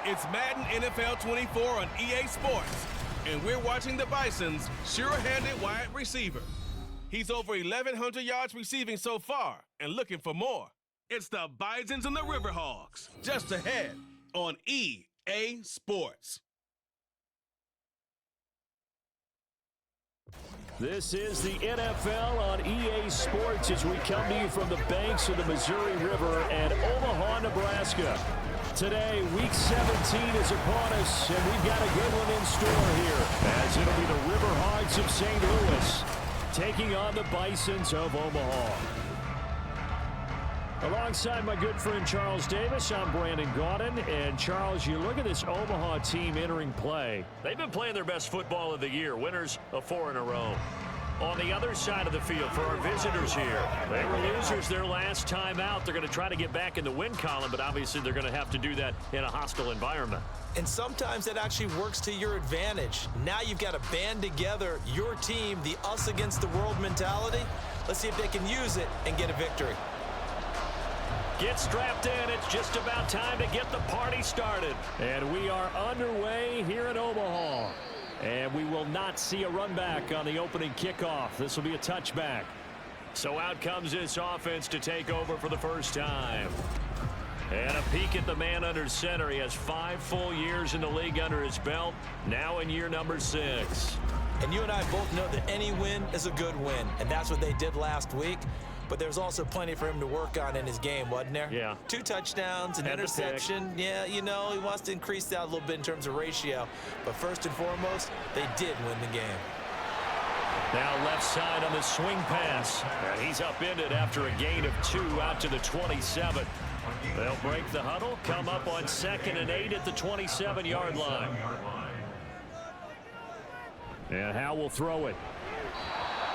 It's Madden NFL 24 on EA Sports, and we're watching the Bisons' sure-handed wide receiver. He's over 1,100 yards receiving so far and looking for more. It's the Bisons and the River Hogs, just ahead on EA Sports. This is the NFL on EA Sports as we come to you from the banks of the Missouri River at Omaha, Nebraska. Today, Week 17 is upon us, and we've got a good one in store here, as it'll be the River Hogs of St. Louis taking on the Bisons of Omaha. Alongside my good friend Charles Davis, I'm Brandon Gaudin. And Charles, you look at this Omaha team entering play. They've been playing their best football of the year, winners of 4 in a row. On the other side of the field for our visitors here, they were losers their last time out. They're going to try to get back in the win column, but obviously they're going to have to do that in a hostile environment. And sometimes that actually works to your advantage. Now you've got to band together your team, the us against the world mentality. Let's see if they can use it and get a victory. Get strapped in. It's just about time to get the party started. And we are underway here in Omaha. And we will not see a run back on the opening kickoff. This will be a touchback. So out comes this offense to take over for the first time. And a peek at the man under center. He has 5 full years in the league under his belt. Now in year number 6. And you and I both know that any win is a good win. And that's what they did last week. But there's also plenty for him to work on in his game, wasn't there? Yeah. 2 touchdowns, an interception. Yeah, you know, he wants to increase that a little bit in terms of ratio. But first and foremost, they did win the game. Now left side on the swing pass. And he's upended after a gain of 2 out to the 27. They'll break the huddle, come up on 2nd and 8 at the 27-yard line. And Howe will throw it.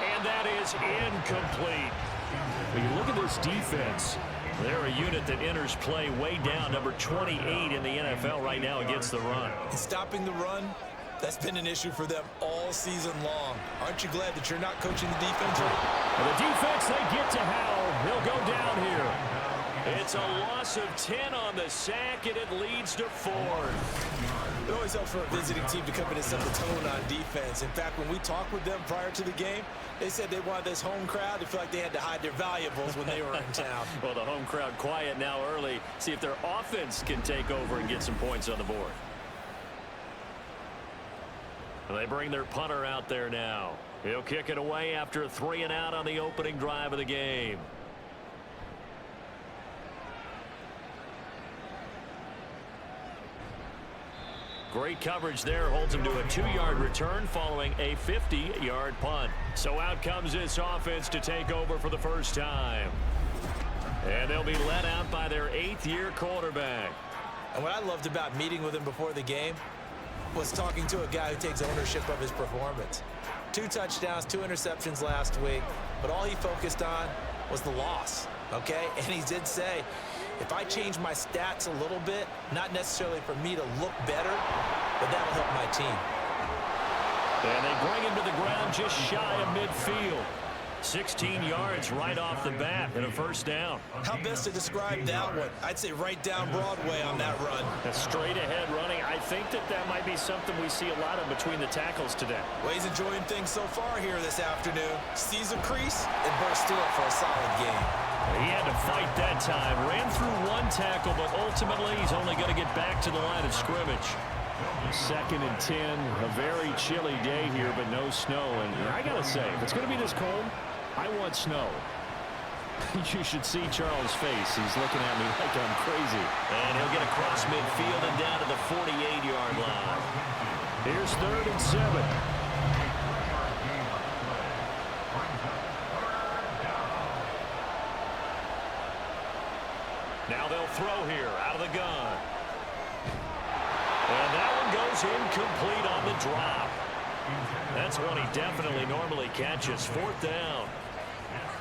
And that is incomplete. When you look at this defense, they're a unit that enters play way down, number 28 in the NFL right now against the run. And stopping the run, that's been an issue for them all season long. Aren't you glad that you're not coaching the defense? And the defense, they get to Howe. He'll go down here. It's a loss of 10 on the sack, and it leads to 4. It always helps for a visiting team to come in and set the tone on defense. In fact, when we talked with them prior to the game, they said they wanted this home crowd to feel like they had to hide their valuables when they were in town. Well, the home crowd quiet now early. See if their offense can take over and get some points on the board. They bring their punter out there now. He'll kick it away after a 3 and out on the opening drive of the game. Great coverage there, holds him to a 2-yard return following a 50-yard punt. So out comes this offense to take over for the first time. And they'll be led out by their 8th-year quarterback. And what I loved about meeting with him before the game was talking to a guy who takes ownership of his performance. 2 touchdowns, 2 interceptions last week, but all he focused on was the loss, okay? And he did say, if I change my stats a little bit, not necessarily for me to look better, but that'll help my team. And they bring him to the ground just shy of midfield. 16 yards right off the bat and a first down. How best to describe that one? I'd say right down Broadway on that run. A straight ahead running. I think that might be something we see a lot of between the tackles today. Well, he's enjoying things so far here this afternoon. Sees a crease and bursts through it for a solid game. He had to fight that time. Ran through 1 tackle, but ultimately he's only going to get back to the line of scrimmage. 2nd and 10. A very chilly day here, but no snow. And I got to say, if it's going to be this cold, I want snow. You should see Charles' face. He's looking at me like I'm crazy. And he'll get across midfield and down to the 48-yard line. Here's 3rd and 7. Now they'll throw here out of the gun. And that one goes incomplete on the drop. That's one he definitely normally catches. 4th down.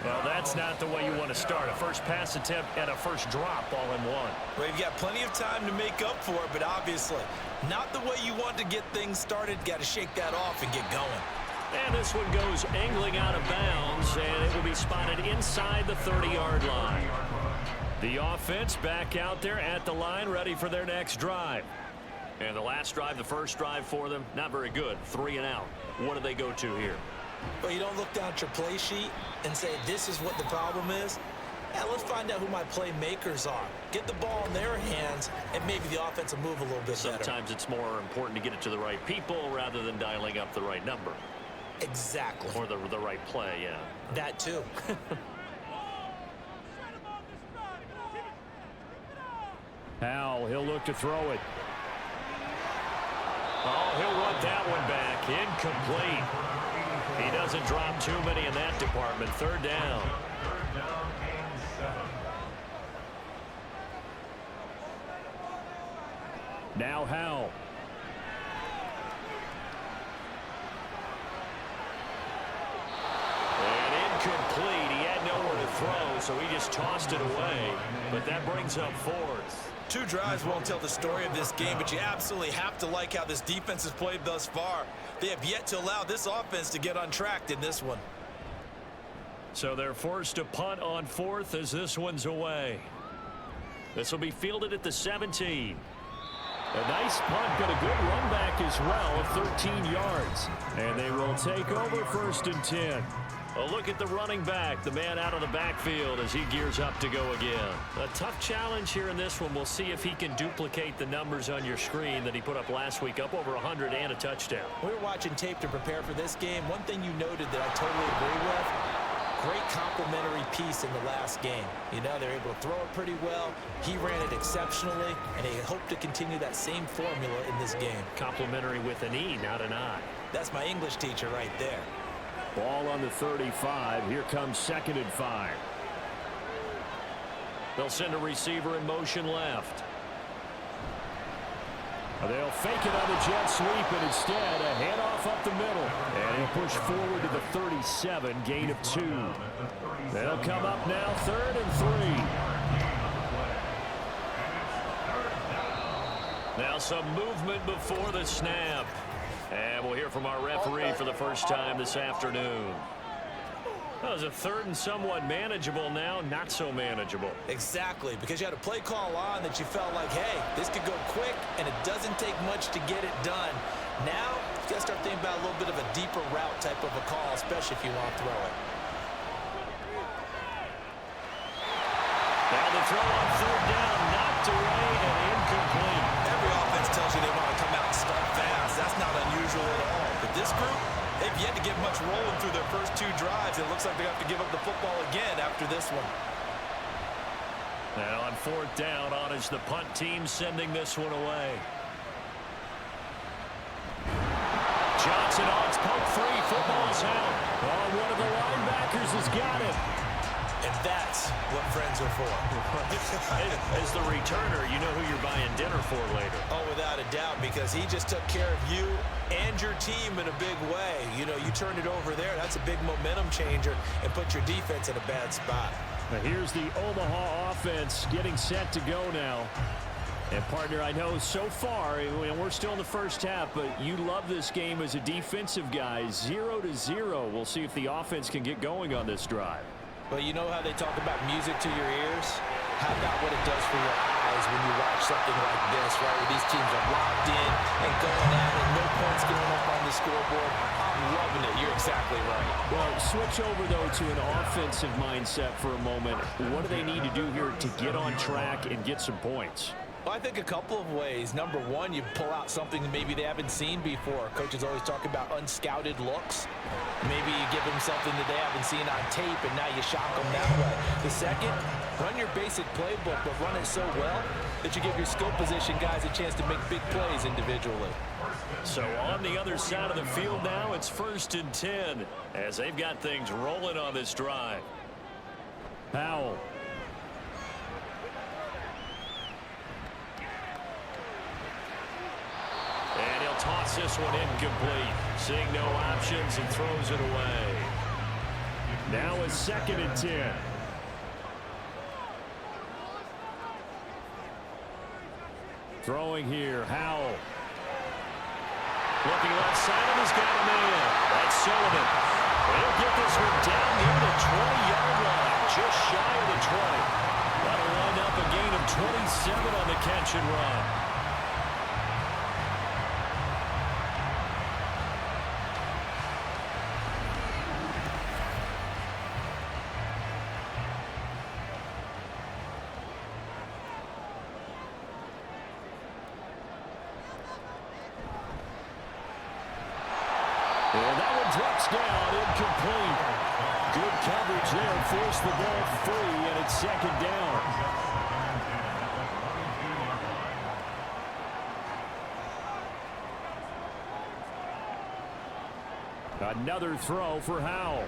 Well, that's not the way you want to start. A first pass attempt and a first drop all in one. Well, you've got plenty of time to make up for it, but obviously not the way you want to get things started. Got to shake that off and get going. And this one goes angling out of bounds, and it will be spotted inside the 30-yard line. The offense back out there at the line, ready for their next drive. And the last drive, the first drive for them, not very good. 3 and out. What do they go to here? Well, you don't look down at your play sheet and say, this is what the problem is. Yeah, let's find out who my playmakers are. Get the ball in their hands, and maybe the offense will move a little bit better. Sometimes it's more important to get it to the right people rather than dialing up the right number. Exactly. Or the right play, yeah. That too. Howell, he'll look to throw it. Oh, he'll want that one back. Incomplete. He doesn't drop too many in that department. 3rd down. Now Howell. And incomplete. He had nowhere to throw, so he just tossed it away. But that brings up 4th. 2 drives won't tell the story of this game, but you absolutely have to like how this defense has played thus far. They have yet to allow this offense to get untracked in this one. So they're forced to punt on 4th as this one's away. This will be fielded at the 17. A nice punt, but a good run back as well of 13 yards. And they will take over 1st and 10. A look at the running back, the man out of the backfield as he gears up to go again. A tough challenge here in this one. We'll see if he can duplicate the numbers on your screen that he put up last week, up over 100 and a touchdown. We were watching tape to prepare for this game. One thing you noted that I totally agree with, great complimentary piece in the last game. You know, they're able to throw it pretty well. He ran it exceptionally, and they hope to continue that same formula in this game. Complimentary with an E, not an I. That's my English teacher right there. Ball on the 35. Here comes 2nd and 5. They'll send a receiver in motion left. They'll fake it on the jet sweep, and instead a handoff up the middle. And he'll push forward to the 37, gain of 2. They'll come up now 3rd and 3. Now some movement before the snap. And we'll hear from our referee for the first time this afternoon. That was a 3rd and somewhat manageable, now not so manageable. Exactly, because you had a play call on that you felt like, hey, this could go quick, and it doesn't take much to get it done. Now, you got to start thinking about a little bit of a deeper route type of a call, especially if you want to throw it. Now the throw on 3rd down, knocked away and incomplete. Every offense tells you they want to come out and start fast. That's not unusual at all. But this group, they've yet to get much rolling through their first 2 drives. It looks like they have to give up the football again after this one. And on 4th down, on is the punt team sending this one away. Johnson on poke free. Football's out. Oh, one of the linebackers has got it. And that's what friends are for. As the returner, you know who you're buying dinner for later. Oh, without a doubt, because he just took care of you and your team in a big way. You know, you turned it over there. That's a big momentum changer and put your defense in a bad spot. Now here's the Omaha offense getting set to go now. And, partner, I know so far, and we're still in the first half, but you love this game as a defensive guy. 0-0. We'll see if the offense can get going on this drive. Well, you know how they talk about music to your ears? How about what it does for your eyes when you watch something like this, right, where these teams are locked in and going at it, no points going up on the scoreboard? I'm loving it. You're exactly right. Well, switch over, though, to an offensive mindset for a moment. What do they need to do here to get on track and get some points? Well, I think a couple of ways. Number one, you pull out something that maybe they haven't seen before. Coaches always talk about unscouted looks. Maybe you give them something that they haven't seen on tape, and now you shock them that way. The second, run your basic playbook, but run it so well that you give your skill position guys a chance to make big plays individually. So on the other side of the field now, it's 1st and 10 as they've got things rolling on this drive. Powell. And he'll toss this one incomplete. Seeing no options and throws it away. Now it's 2nd and 10. Throwing here, Howell. Looking left side, and he's got him in. That's Sullivan. He'll get this one down near the 20-yard line, just shy of the 20. That'll line up a gain of 27 on the catch and run. drops down, incomplete. Good coverage there, forced the ball free, and it's second down. Another throw for Howell.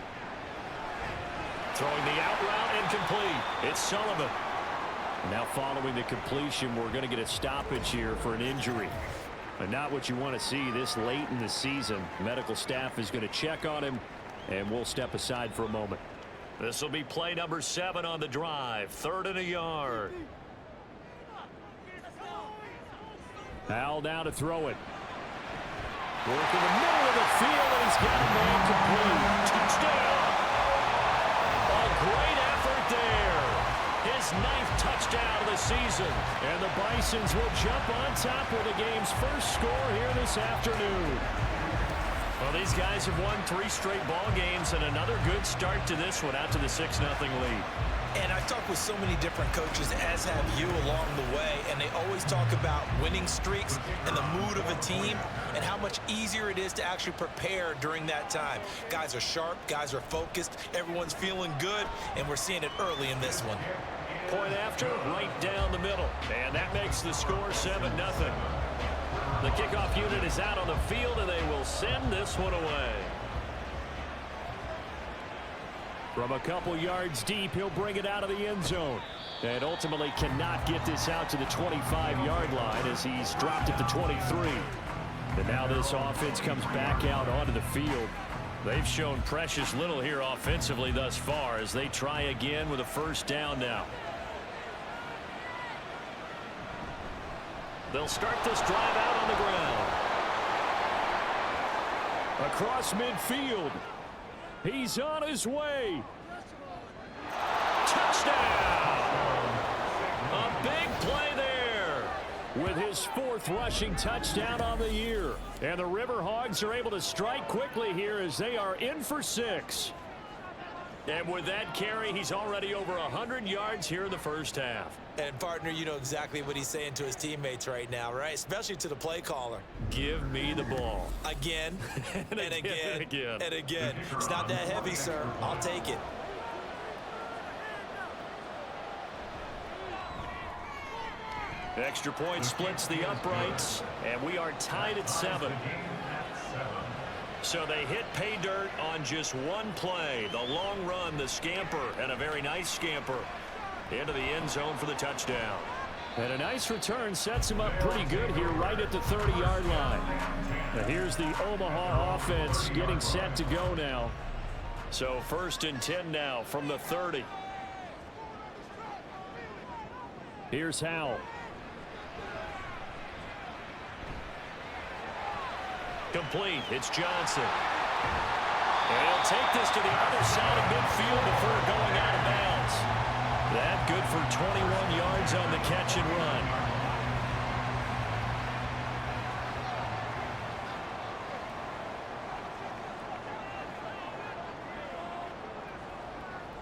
Throwing the out route, incomplete. It's Sullivan. Now following the completion, we're going to get a stoppage here for an injury. And not what you want to see this late in the season. Medical staff is going to check on him, and we'll step aside for a moment. This will be play number 7 on the drive. 3rd and a yard. Howell now to throw it. Working the middle of the field, and he's got a man complete. Touchdown! A great effort there. His 9th touchdown of the season. And the Bisons will jump on top with the game's first score here this afternoon. Well, these guys have won 3 straight ball games, and another good start to this one out to the 6-0 lead. And I've talked with so many different coaches, as have you, along the way, and they always talk about winning streaks and the mood of a team and how much easier it is to actually prepare during that time. Guys are sharp, guys are focused, everyone's feeling good, and we're seeing it early in this one. Point after, right down the middle, and that makes the score 7-0. The kickoff unit is out on the field, and they will send this one away. From a couple yards deep, he'll bring it out of the end zone. And ultimately cannot get this out to the 25-yard line as he's dropped at the 23. And now this offense comes back out onto the field. They've shown precious little here offensively thus far as they try again with a first down now. They'll start this drive out on the ground. Across midfield. He's on his way. Touchdown! A big play there with his 4th rushing touchdown on the year. And the River Hogs are able to strike quickly here as they are in for 6. And with that carry, he's already over 100 yards here in the first half. And, partner, you know exactly what he's saying to his teammates right now, right? Especially to the play caller. Give me the ball. Again, and again, and again. and again. It's not that heavy, sir. I'll take it. Extra point splits the uprights, and we are tied at 7. So they hit pay dirt on just one play. The long run, the scamper, and a very nice scamper into the end zone for the touchdown. And a nice return sets him up pretty good here right at the 30-yard line. Now here's the Omaha offense getting set to go now. So 1st and 10 now from the 30. Here's Howell. Complete. It's Johnson. And he'll take this to the other side of midfield before going out of bounds. That good for 21 yards on the catch and run.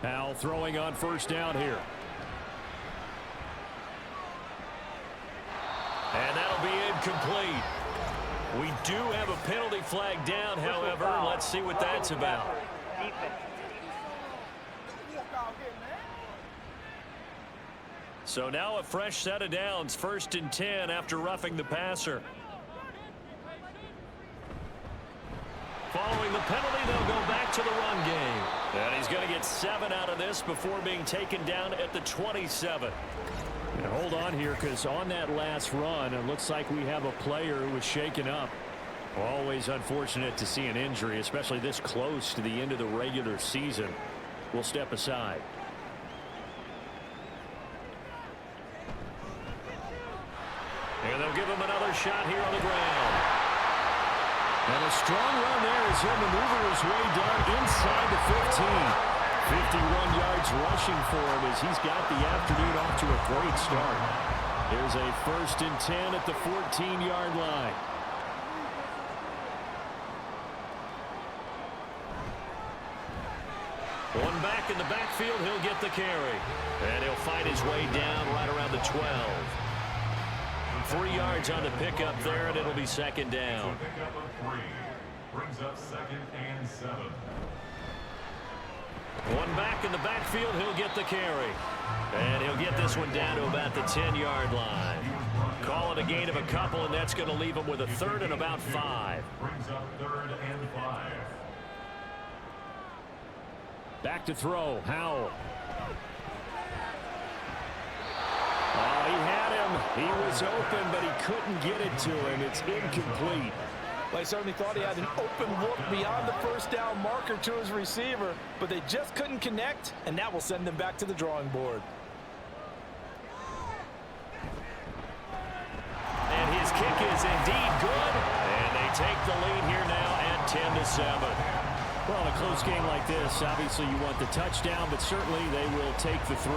Howell throwing on first down here. And that'll be incomplete. We do have a penalty flag down, however. Let's see what that's about. So now a fresh set of downs, 1st and 10 after roughing the passer. Following the penalty, they'll go back to the run game. And he's going to get 7 out of this before being taken down at the 27. And hold on here, because on that last run, it looks like we have a player who was shaken up. Always unfortunate to see an injury, especially this close to the end of the regular season. We'll step aside. And they'll give him another shot here on the ground. And a strong run there as he'll maneuver his way down inside the 15. 51 yards rushing for him as he's got the afternoon off to a great start. There's a 1st and 10 at the 14-yard line. One back in the backfield, he'll get the carry. And he'll fight his way down right around the 12. 3 yards on the pickup there, and it'll be 2nd down. Brings up 2nd and 7. One back in the backfield, he'll get the carry. And he'll get this one down to about the 10-yard line. Call it a gain of a couple, and that's going to leave him with a 3rd and about 5. Brings up 3rd and 5. Back to throw, Howell. Oh, he had him. He was open, but he couldn't get it to him. It's incomplete. Well, he certainly thought he had an open look beyond the first down marker to his receiver, but they just couldn't connect, and that will send them back to the drawing board. And his kick is indeed good, and they take the lead here now at 10-7. Well, in a close game like this, obviously you want the touchdown, but certainly they will take the 3.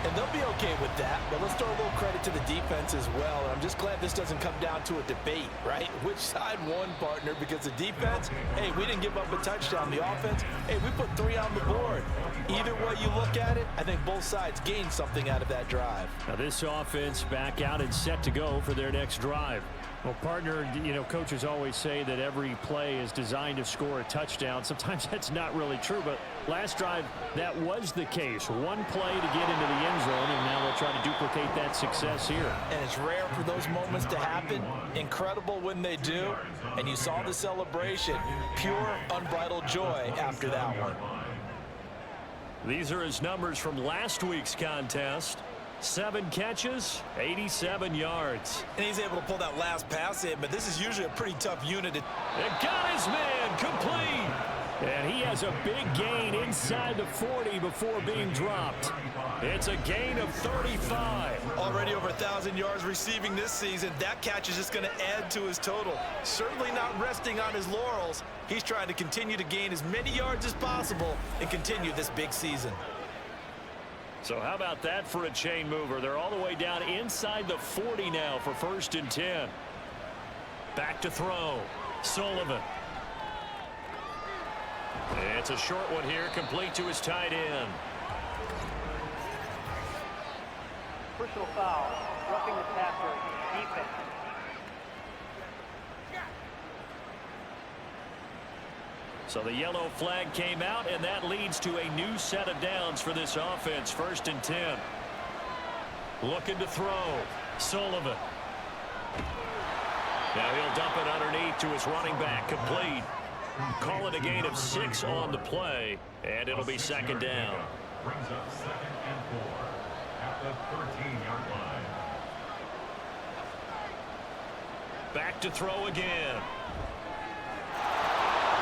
And they'll be okay with that, but let's throw a little credit to the defense as well. And I'm just glad this doesn't come down to a debate, right? Which side won, partner? Because the defense, hey, we didn't give up a touchdown. The offense, hey, we put 3 on the board. Either way you look at it, I think both sides gained something out of that drive. Now this offense back out and set to go for their next drive. Well, partner, you know, coaches always say that every play is designed to score a touchdown. Sometimes that's not really true, but last drive, that was the case. One play to get into the end zone, and now they'll try to duplicate that success here. And it's rare for those moments to happen. Incredible when they do. And you saw the celebration. Pure, unbridled joy after that one. These are his numbers from last week's contest. 7 catches, 87 yards. And he's able to pull that last pass in, but this is usually a pretty tough unit. It got his man complete. And he has a big gain inside the 40 before being dropped. It's a gain of 35. Already over 1,000 yards receiving this season. That catch is just going to add to his total. Certainly not resting on his laurels. He's trying to continue to gain as many yards as possible and continue this big season. So how about that for a chain mover? They're all the way down inside the 40 now for 1st and 10. Back to throw. Sullivan. It's a short one here, complete to his tight end. Personal foul, roughing the passer, defense. So the yellow flag came out, and that leads to a new set of downs for this offense. 1st and 10. Looking to throw. Sullivan. Now he'll dump it underneath to his running back. Complete. Call it a gain of 6 on the play, and it'll be 2nd down. Brings up 2nd and 4 at the 13-yard line. Back to throw again.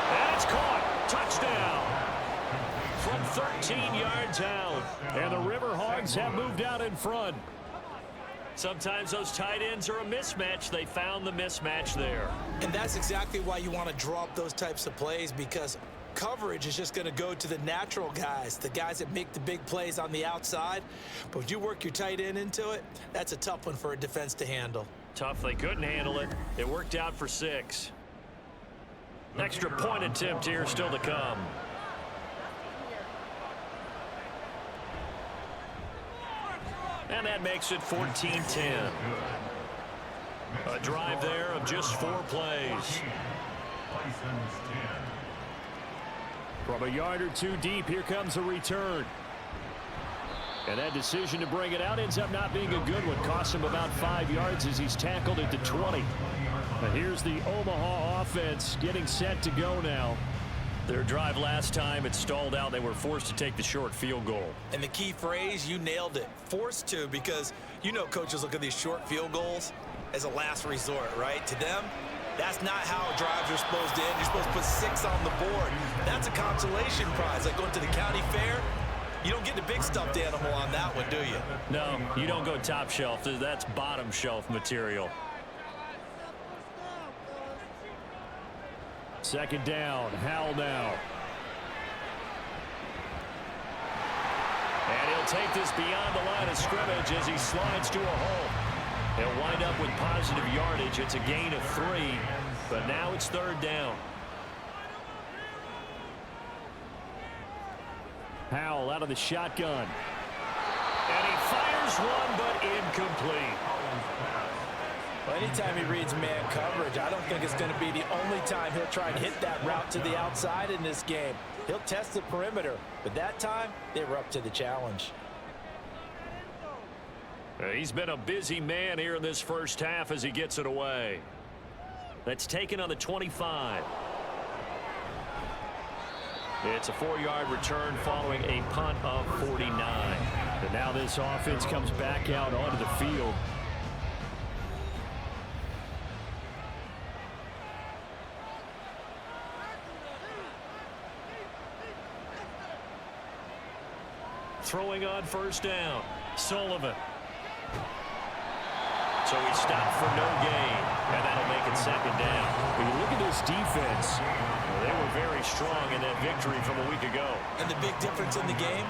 And it's caught. Touchdown. From 13 yards out. And the River Hogs have moved out in front. Sometimes those tight ends are a mismatch. They found the mismatch there. And that's exactly why you want to draw up those types of plays, because coverage is just going to go to the natural guys, the guys that make the big plays on the outside. But when you work your tight end into it, that's a tough one for a defense to handle. Tough. They couldn't handle it. It worked out for 6. Extra point attempt here still to come. And that makes it 14-10. A drive there of just 4 plays. From a yard or 2 deep, here comes a return. And that decision to bring it out ends up not being a good one. Costs him about 5 yards as he's tackled at the 20. And here's the Omaha offense getting set to go now. Their drive last time, it stalled out. They were forced to take the short field goal. And the key phrase, you nailed it. Forced to, because you know coaches look at these short field goals as a last resort, right? To them, that's not how drives are supposed to end. You're supposed to put 6 on the board. That's a consolation prize, like going to the county fair. You don't get the big stuffed animal on that one, do you? No, you don't go top shelf. That's bottom shelf material. 2nd down. Howell now. And he'll take this beyond the line of scrimmage as he slides to a hole. He'll wind up with positive yardage. It's a gain of 3, but now it's 3rd down. Howell out of the shotgun. And he fires one, but incomplete. Well, anytime he reads man coverage, I don't think it's going to be the only time he'll try and hit that route to the outside in this game. He'll test the perimeter, but that time, they were up to the challenge. He's been a busy man here in this first half as he gets it away. That's taken on the 25. It's a 4-yard return following a punt of 49. And now this offense comes back out onto the field. Throwing on first down, Sullivan. So he stopped for no gain, and that'll make it second down. When you look at this defense, they were very strong in that victory from a week ago. And the big difference in the game,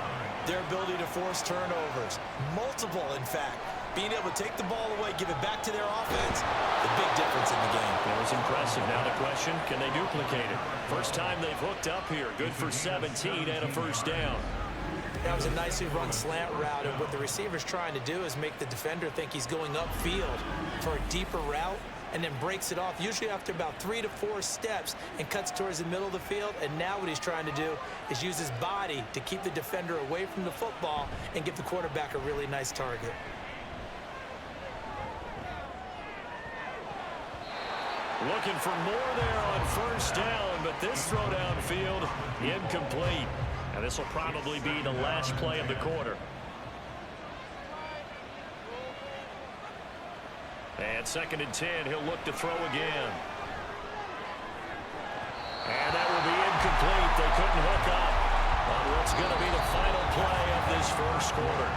their ability to force turnovers. Multiple, in fact. Being able to take the ball away, give it back to their offense, the big difference in the game. It was impressive. Now the question, can they duplicate it? First time they've hooked up here. Good for 17 and a first down. That was a nicely run slant route, and what the receiver's trying to do is make the defender think he's going upfield for a deeper route and then breaks it off, usually after about 3 to 4 steps, and cuts towards the middle of the field. And now what he's trying to do is use his body to keep the defender away from the football and give the quarterback a really nice target. Looking for more there on first down, but this throw downfield incomplete. And this will probably be the last play of the quarter. And 2nd and 10, he'll look to throw again. And that will be incomplete. They couldn't hook up on what's going to be the final play of this first quarter.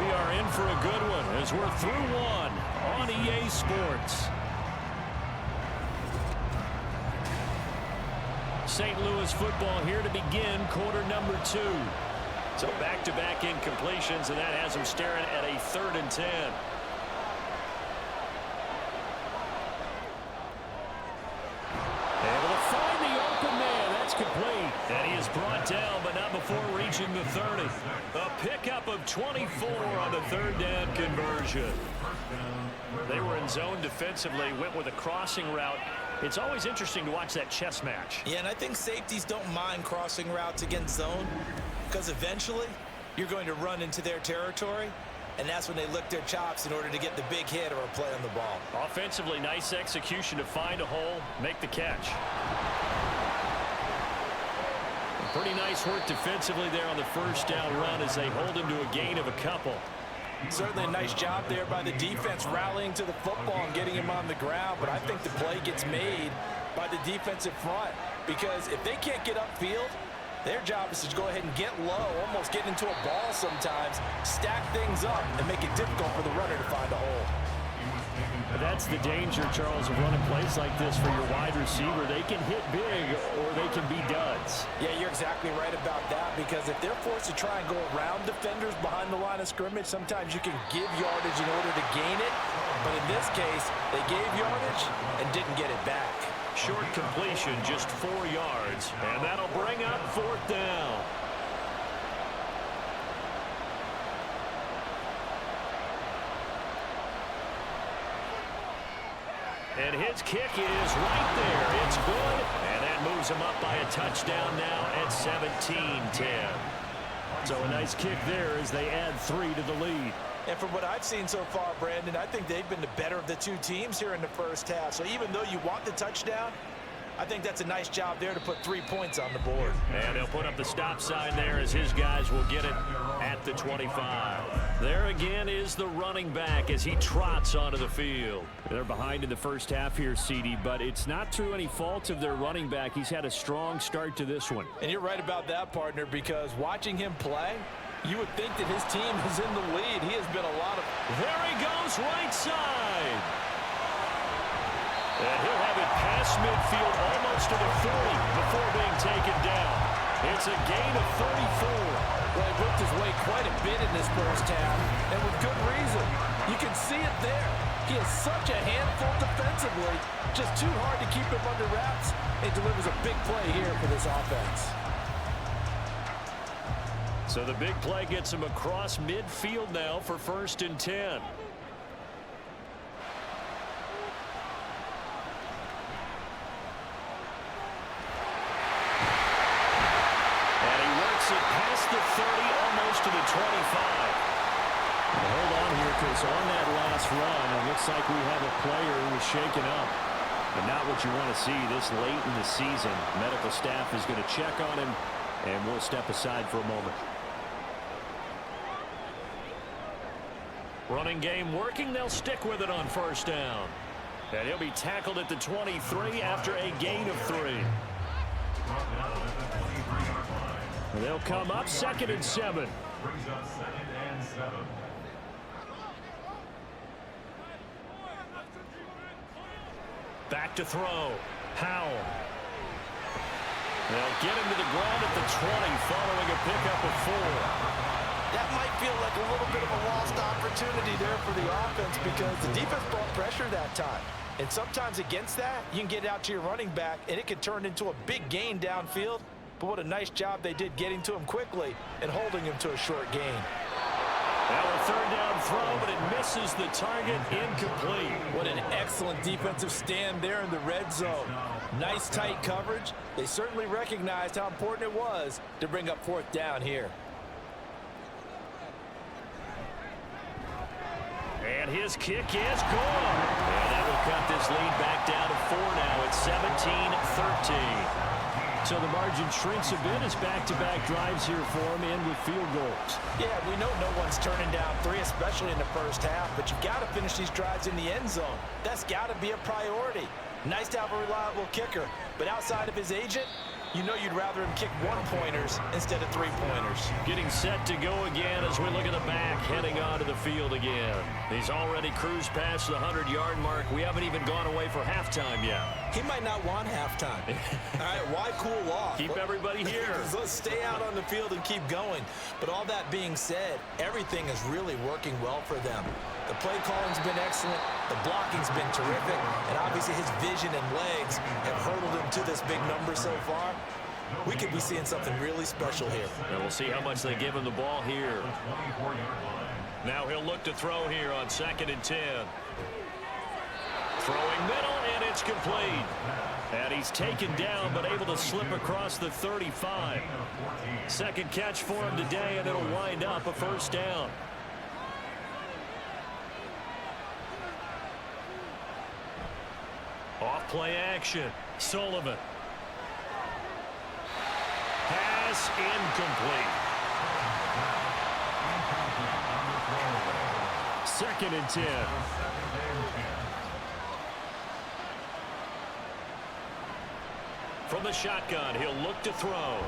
We are in for a good one as we're through one on EA Sports. St. Louis football here to begin quarter number 2. So back-to-back incompletions, and that has them staring at a 3rd and 10. Able to find the open man. That's complete. And he is brought down, but not before reaching the 30. A pickup of 24 on the 3rd down conversion. They were in zone defensively, went with a crossing route. It's always interesting to watch that chess match. Yeah, and I think safeties don't mind crossing routes against zone because eventually you're going to run into their territory, and that's when they lick their chops in order to get the big hit or a play on the ball. Offensively, nice execution to find a hole, make the catch. Pretty nice work defensively there on the first down run as they hold him to a gain of a couple. Certainly a nice job there by the defense rallying to the football and getting him on the ground, but I think the play gets made by the defensive front because if they can't get upfield, their job is to go ahead and get low, almost get into a ball sometimes, stack things up, and make it difficult for the runner to find a hole. That's the danger, Charles, of running plays like this for your wide receiver. They can hit big or they can be duds. Yeah, you're exactly right about that because if they're forced to try and go around defenders behind the line of scrimmage, sometimes you can give yardage in order to gain it. But in this case, they gave yardage and didn't get it back. Short completion, just 4 yards, and that'll bring up 4th down. And his kick is right there. It's good, and that moves him up by a touchdown now at 17-10. So a nice kick there as they add 3 to the lead. And from what I've seen so far, Brandon, I think they've been the better of the 2 teams here in the first half. So even though you want the touchdown, I think that's a nice job there to put 3 points on the board. And they'll put up the stop sign there as his guys will get it at the 25. There again is the running back as he trots onto the field. They're behind in the first half here, CD, but it's not through any fault of their running back. He's had a strong start to this one. And you're right about that, partner, because watching him play, you would think that his team is in the lead. He has been a lot of... There he goes, right side. And he'll have it past midfield almost to the 40 before being taken down. It's a gain of 34. Well, he worked his way quite a bit in this first half, and with good reason. You can see it there. He is such a handful defensively, just too hard to keep him under wraps. It delivers a big play here for this offense. So the big play gets him across midfield now for 1st and 10. the 30, almost to the 25. Well, hold on here, because on that last run, it looks like we have a player who was shaken up. And not what you want to see this late in the season. Medical staff is going to check on him, and we'll step aside for a moment. Running game working. They'll stick with it on first down. And he'll be tackled at the 23 after a gain of 3. They'll come up 2nd and 7. Brings up 2nd and 7. Back to throw. Howell. They'll get him to the ground at the 20 following a pickup of 4. That might feel like a little bit of a lost opportunity there for the offense because the defense brought pressure that time. And sometimes against that, you can get it out to your running back, and it can turn into a big gain downfield. But what a nice job they did getting to him quickly and holding him to a short gain. Now a 3rd down throw, but it misses the target, incomplete. What an excellent defensive stand there in the red zone. Nice tight coverage. They certainly recognized how important it was to bring up 4th down here. And his kick is good. And that will cut this lead back down to 4 now. It's 17-13. So the margin shrinks a bit as back-to-back drives here for him and with field goals. Yeah, we know no one's turning down 3, especially in the first half, but you've got to finish these drives in the end zone. That's got to be a priority. Nice to have a reliable kicker, but outside of his agent, you know you'd rather him kick 1-pointers instead of 3-pointers. Getting set to go again as we look at the back, heading onto the field again. He's already cruised past the 100-yard mark. We haven't even gone away for halftime yet. He might not want halftime. All right, why cool off? Keep everybody here. Let's stay out on the field and keep going. But all that being said, everything is really working well for them. The play calling's been excellent. The blocking's been terrific. And obviously his vision and legs have hurdled him to this big number so far. We could be seeing something really special here. And we'll see how much they give him the ball here. Now he'll look to throw here on 2nd and 10. Throwing middle, and it's complete. And he's taken down, but able to slip across the 35. 2nd catch for him today, and it'll wind up a 1st down. Off play action. Sullivan. Pass incomplete. 2nd and 10. From the shotgun, he'll look to throw.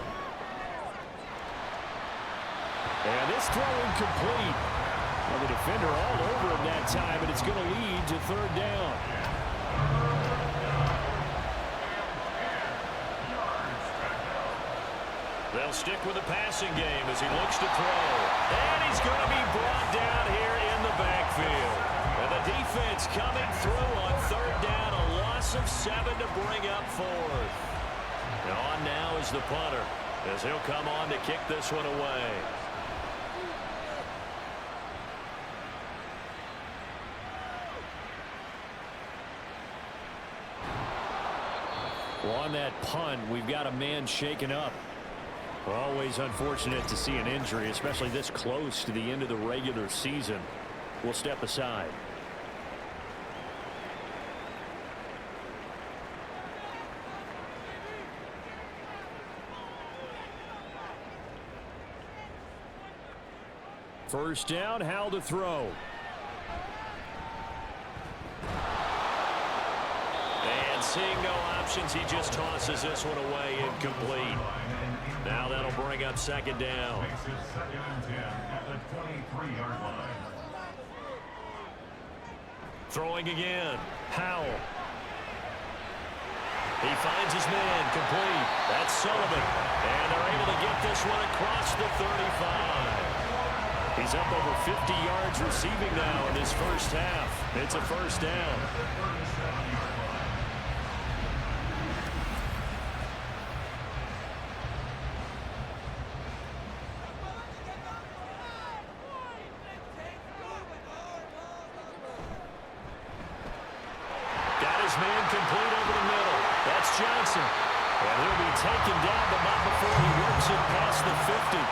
And this throw incomplete. Well, the defender all over him that time, and it's going to lead to 3rd down. They'll stick with the passing game as he looks to throw. And he's going to be brought down here in the backfield. And the defense coming through on 3rd down. A loss of 7 to bring up 4th. And on now is the punter as he'll come on to kick this one away. Well, on that punt, we've got a man shaken up. Always unfortunate to see an injury, especially this close to the end of the regular season. We'll step aside. First down, Howell to throw. And seeing no options, he just tosses this one away, incomplete. Now that'll bring up 2nd down. Makes it 2nd and 10 at the 23-yard line. Throwing again. Howell. He finds his man, complete. That's Sullivan. And they're able to get this one across the 35. He's up over 50 yards receiving now in his first half. It's a 1st down. Got his man complete over the middle. That's Johnson. And he'll be taken down, but not before he works it past the 50.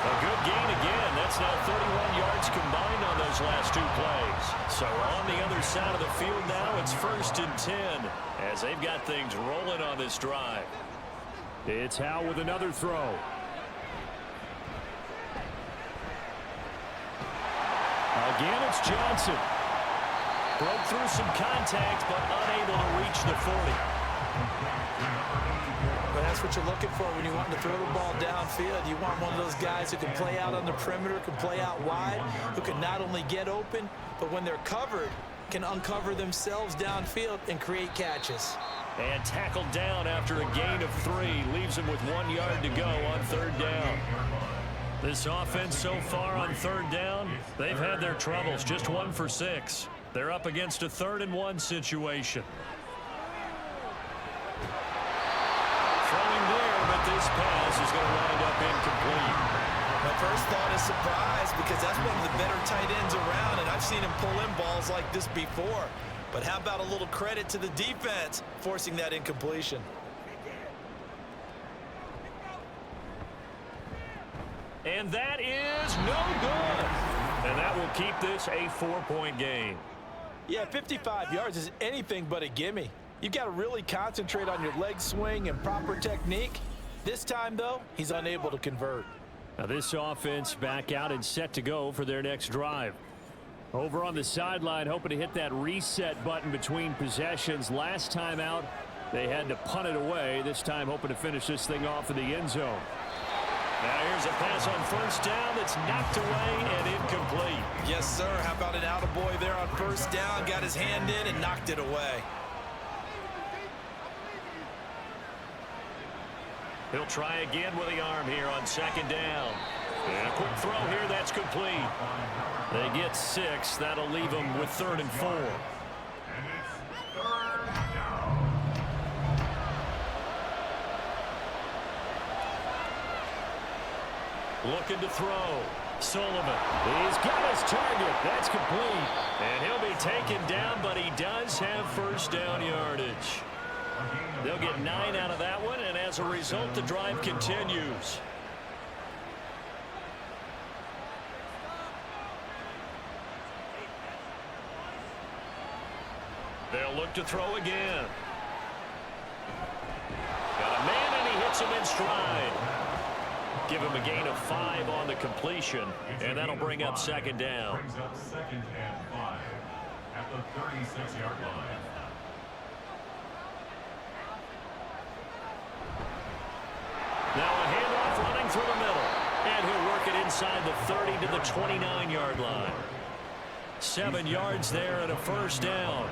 A good gain again. That's now 31 yards combined on those last two plays. So on the other side of the field now, it's 1st and 10 as they've got things rolling on this drive. It's Howe with another throw. Again, it's Johnson. Broke through some contact, but unable to reach the 40. But that's what you're looking for when you want to throw the ball downfield. You want one of those guys who can play out on the perimeter, can play out wide, who can not only get open, but when they're covered, can uncover themselves downfield and create catches. And tackled down after a gain of 3. Leaves him with 1 yard to go on 3rd down. This offense so far on 3rd down, they've had their troubles. Just 1 for 6. They're up against a 3rd and 1 situation. Throwing there, but this pass is going to wind up incomplete. My first thought is surprise because that's one of the better tight ends around, and I've seen him pull in balls like this before. But how about a little credit to the defense forcing that incompletion? And that is no good. And that will keep this a 4-point game. Yeah, 55 yards is anything but a gimme. You've got to really concentrate on your leg swing and proper technique. This time, though, he's unable to convert. Now this offense back out and set to go for their next drive. Over on the sideline, hoping to hit that reset button between possessions. Last time out, they had to punt it away. This time, hoping to finish this thing off in the end zone. Now here's a pass on 1st down that's knocked away and incomplete. Yes, sir. How about an attaboy there on 1st down? Got his hand in and knocked it away. He'll try again with the arm here on 2nd down. And a quick throw here, that's complete. They get 6. That'll leave them with 3rd and 4. Looking to throw. Sullivan. He's got his target. That's complete. And he'll be taken down, but he does have 1st down yardage. They'll get 9 out of that one, and as a result, the drive continues. They'll look to throw again. Got a man, and he hits him in stride. Give him a gain of 5 on the completion, and that'll bring up 2nd down. Brings up 2nd and 5 at the 36-yard line. Now a handoff running through the middle, and he'll work it inside the 30 to the 29-yard line. 7 yards there and a 1st down.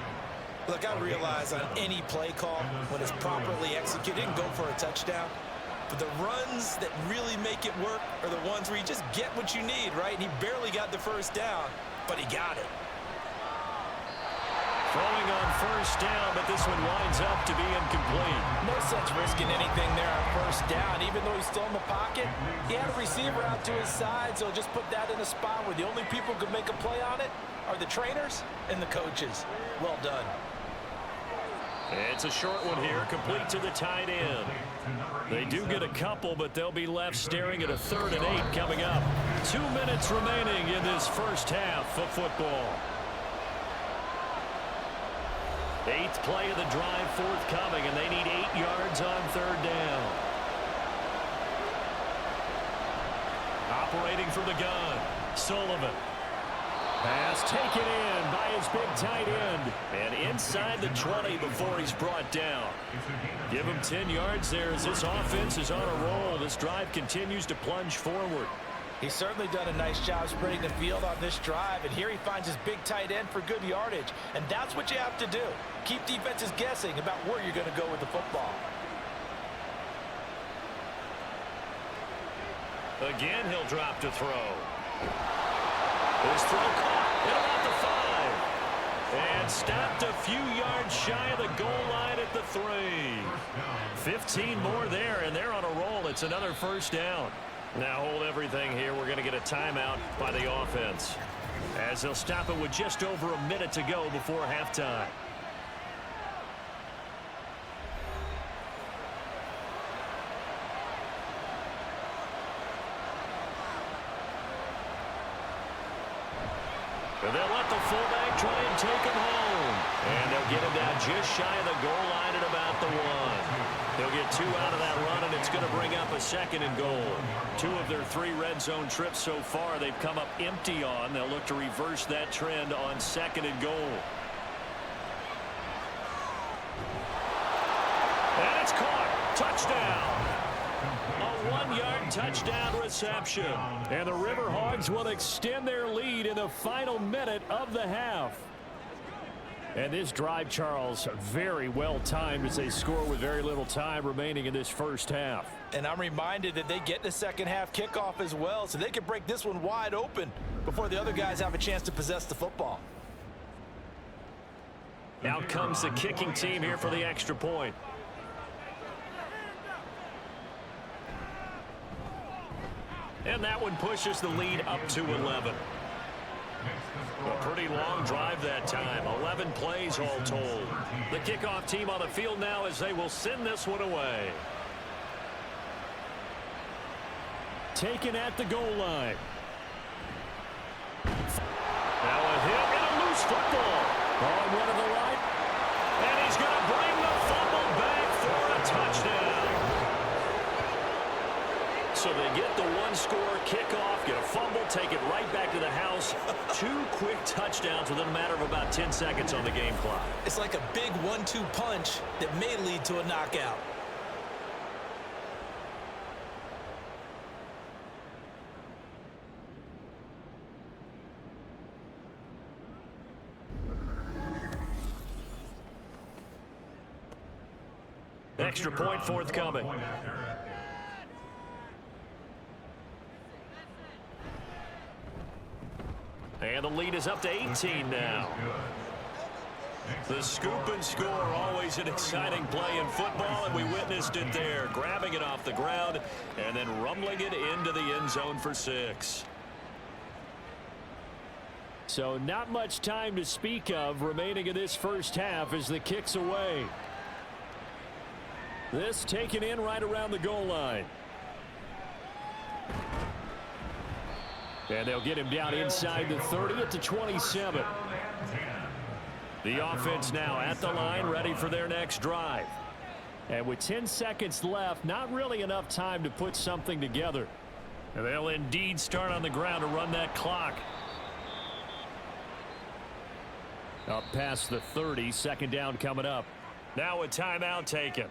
Look, I realize on any play call, when it's properly executed, you can go for a touchdown. But the runs that really make it work are the ones where you just get what you need, right? And he barely got the 1st down, but he got it. Throwing on 1st down, but this one winds up to be incomplete. No sense risking anything there on 1st down. Even though he's still in the pocket, he had a receiver out to his side, so just put that in a spot where the only people who could make a play on it are the trainers and the coaches. Well done. It's a short one here, complete to the tight end. They do get a couple, but they'll be left staring at a 3rd and 8 coming up. 2 minutes remaining in this 1st half of football. 8th play of the drive forthcoming, and they need 8 yards on 3rd down. Operating from the gun, Sullivan. Pass taken in by his big tight end. And inside the 20 before he's brought down. Give him 10 yards there as this offense is on a roll. This drive continues to plunge forward. He's certainly done a nice job spreading the field on this drive, and here he finds his big tight end for good yardage. And that's what you have to do. Keep defenses guessing about where you're going to go with the football. Again, he'll drop to throw. His throw caught at about the 5. And stopped a few yards shy of the goal line at the 3. 15 more there, and they're on a roll. It's another 1st down. Now hold everything here. We're going to get a timeout by the offense, as they'll stop it with just over a minute to go before halftime. got the fullback, try and take him home. And they'll get him down just shy of the goal line at about the 1. They'll get 2 out of that run, and it's going to bring up a 2nd and goal. 2 of their 3 red zone trips so far they've come up empty on. They'll look to reverse that trend on 2nd and goal. And it's caught. Touchdown. A 1-yard touchdown reception. And the River Hogs will extend their lead in the final minute of the half. And this drive, Charles, very well timed as they score with very little time remaining in this first half. And I'm reminded that they get the second half kickoff as well, so they can break this one wide open before the other guys have a chance to possess the football. Out comes the kicking team here for the extra point. And that one pushes the lead up to 11. A pretty long drive that time. 11 plays all told. The kickoff team on the field now as they will send this one away. Taken at the goal line. Now a hit and a loose football. On one of the right. And he's going to bring the fumble back for a touchdown. So they get the 1-score kickoff, get a fumble, take it right back to the house. 2 quick touchdowns within a matter of about 10 seconds on the game clock. It's like a big 1-2 punch that may lead to a knockout. Extra point forthcoming. And the lead is up to 18 now. The scoop and score, always an exciting play in football, and we witnessed it there, grabbing it off the ground and then rumbling it into the end zone for 6. So not much time to speak of remaining in this first half as the kick's away. This taken in right around the goal line. And they'll get him down inside the 30 at the 27. The offense now at the line, ready for their next drive. And with 10 seconds left, not really enough time to put something together. And they'll indeed start on the ground to run that clock. Up past the 30, 2nd down coming up. Now a timeout taken.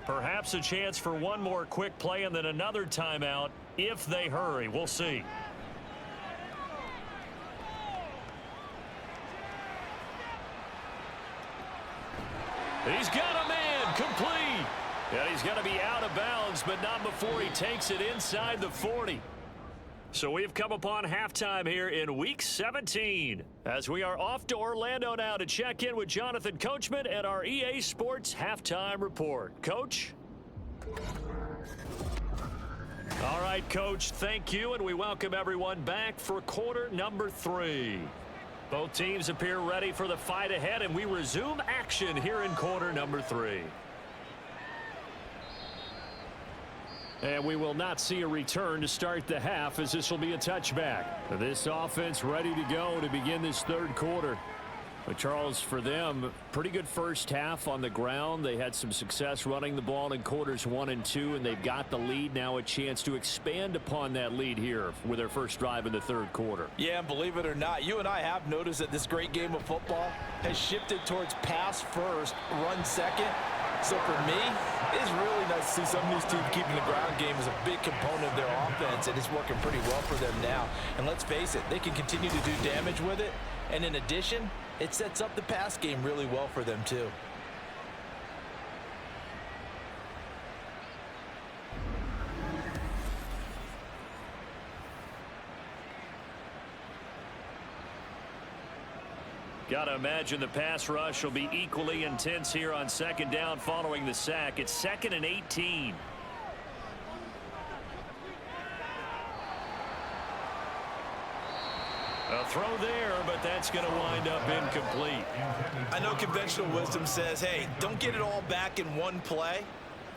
Perhaps a chance for one more quick play and then another timeout if they hurry. We'll see. He's got a man complete. And he's going to be out of bounds, but not before he takes it inside the 40. So we've come upon halftime here in Week 17 as we are off to Orlando now to check in with Jonathan Coachman at our EA Sports Halftime Report. Coach? All right, Coach, thank you, and we welcome everyone back for quarter number 3. Both teams appear ready for the fight ahead, and we resume action here in quarter number 3. And we will not see a return to start the half as this will be a touchback. This offense ready to go to begin this 3rd quarter. But Charles, for them, pretty good first half on the ground. They had some success running the ball in quarters 1 and 2, and they've got the lead. Now a chance to expand upon that lead here with their first drive in the 3rd quarter. Yeah, and believe it or not, you and I have noticed that this great game of football has shifted towards pass first, run second. So for me, it's really nice to see some of these teams keeping the ground game as a big component of their offense, and it's working pretty well for them now. And let's face it, they can continue to do damage with it. And in addition, it sets up the pass game really well for them too. Got to imagine the pass rush will be equally intense here on 2nd down following the sack. It's 2nd and 18. A throw there, but that's going to wind up incomplete. I know conventional wisdom says, hey, don't get it all back in one play.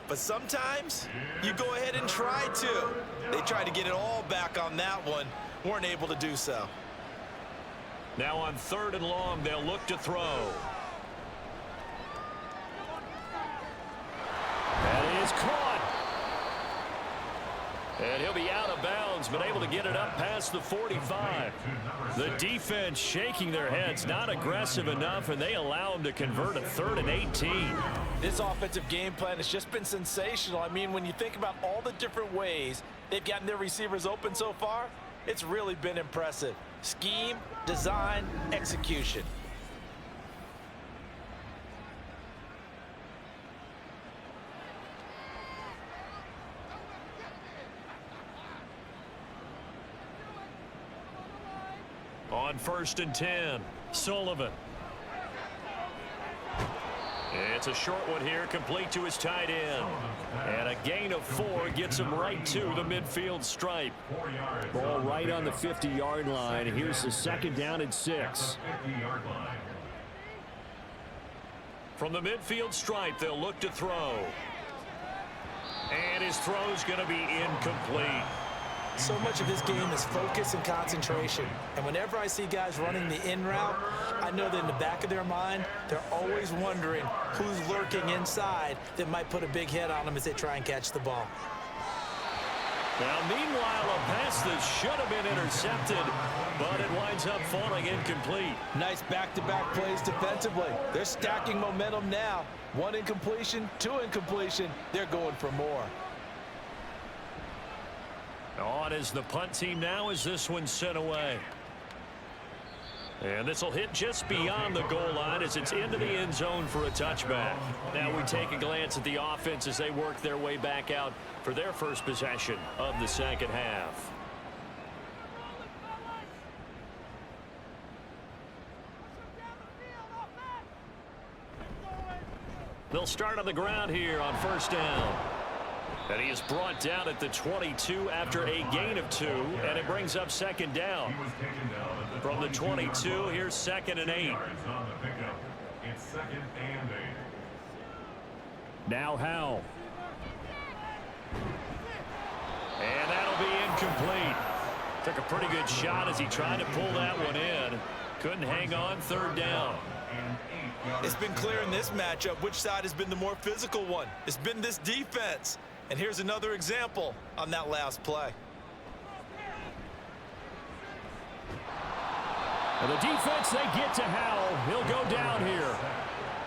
But sometimes you go ahead and try to. They tried to get it all back on that one, weren't able to do so. Now on 3rd and long, they'll look to throw. That is caught. And he'll be out of bounds, but able to get it up past the 45. The defense shaking their heads, not aggressive enough, and they allow him to convert a 3rd and 18. This offensive game plan has just been sensational. I mean, when you think about all the different ways they've gotten their receivers open so far, it's really been impressive. Scheme, design, execution. On 1st and 10, Sullivan. It's a short one here, complete to his tight end. And a gain of 4 gets him right to the midfield stripe. Ball right on the 50-yard line. Here's the 2nd down and 6. From the midfield stripe, they'll look to throw. And his throw's going to be incomplete. So much of this game is focus and concentration. And whenever I see guys running the in route, I know that in the back of their mind, they're always wondering who's lurking inside that might put a big hit on them as they try and catch the ball. Now, meanwhile, a pass that should have been intercepted, but it winds up falling incomplete. Nice back-to-back plays defensively. They're stacking momentum now. 1 incompletion, 2 incompletion. They're going for more. On is the punt team now as this one's sent away. And this will hit just beyond the goal line as it's into the end zone for a touchback. Now we take a glance at the offense as they work their way back out for their first possession of the 2nd half. They'll start on the ground here on 1st down. And he is brought down at the 22 after a gain of 2, and it brings up 2nd down. From the 22, here's 2nd and 8. It's 2nd and 8. Now Howell. And that'll be incomplete. Took a pretty good shot as he tried to pull that one in. Couldn't hang on, 3rd down. It's been clear in this matchup which side has been the more physical one. It's been this defense. And here's another example on that last play. And the defense, they get to Howell. He'll go down here.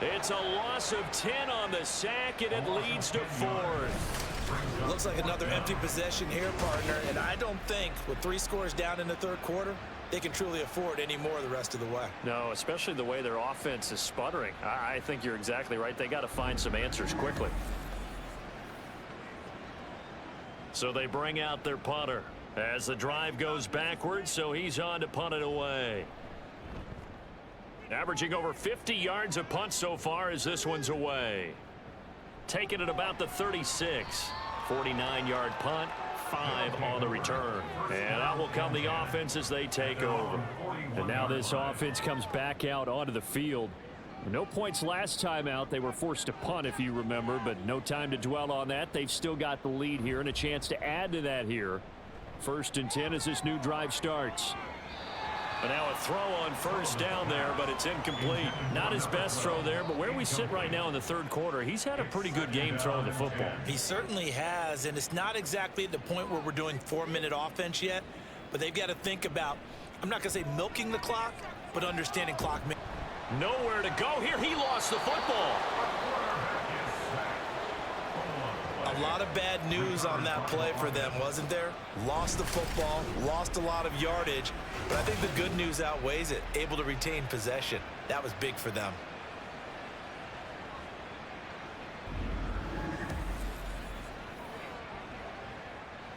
It's a loss of 10 on the sack, and it leads to 4th. Looks like another empty possession here, partner. And I don't think with 3 scores down in the 3rd quarter, they can truly afford any more the rest of the way. No, especially the way their offense is sputtering. I think you're exactly right. They got to find some answers quickly. So they bring out their punter as the drive goes backwards, so he's on to punt it away. Averaging over 50 yards a punt so far as this one's away. Taking it about the 36. 49-yard punt, 5 on the return. And out will come the offense as they take over. And now this offense comes back out onto the field. No points last time out. They were forced to punt, if you remember, but no time to dwell on that. They've still got the lead here and a chance to add to that here. 1st and 10 as this new drive starts. And now a throw on 1st down there, but it's incomplete. Not his best throw there, but where we sit right now in the 3rd quarter, he's had a pretty good game throwing the football. He certainly has, and it's not exactly at the point where we're doing 4-minute offense yet, but they've got to think about, I'm not going to say milking the clock, but understanding clock. Nowhere to go here. He lost the football. A lot of bad news on that play for them, wasn't there? Lost the football, lost a lot of yardage, but I think the good news outweighs it. Able to retain possession. That was big for them.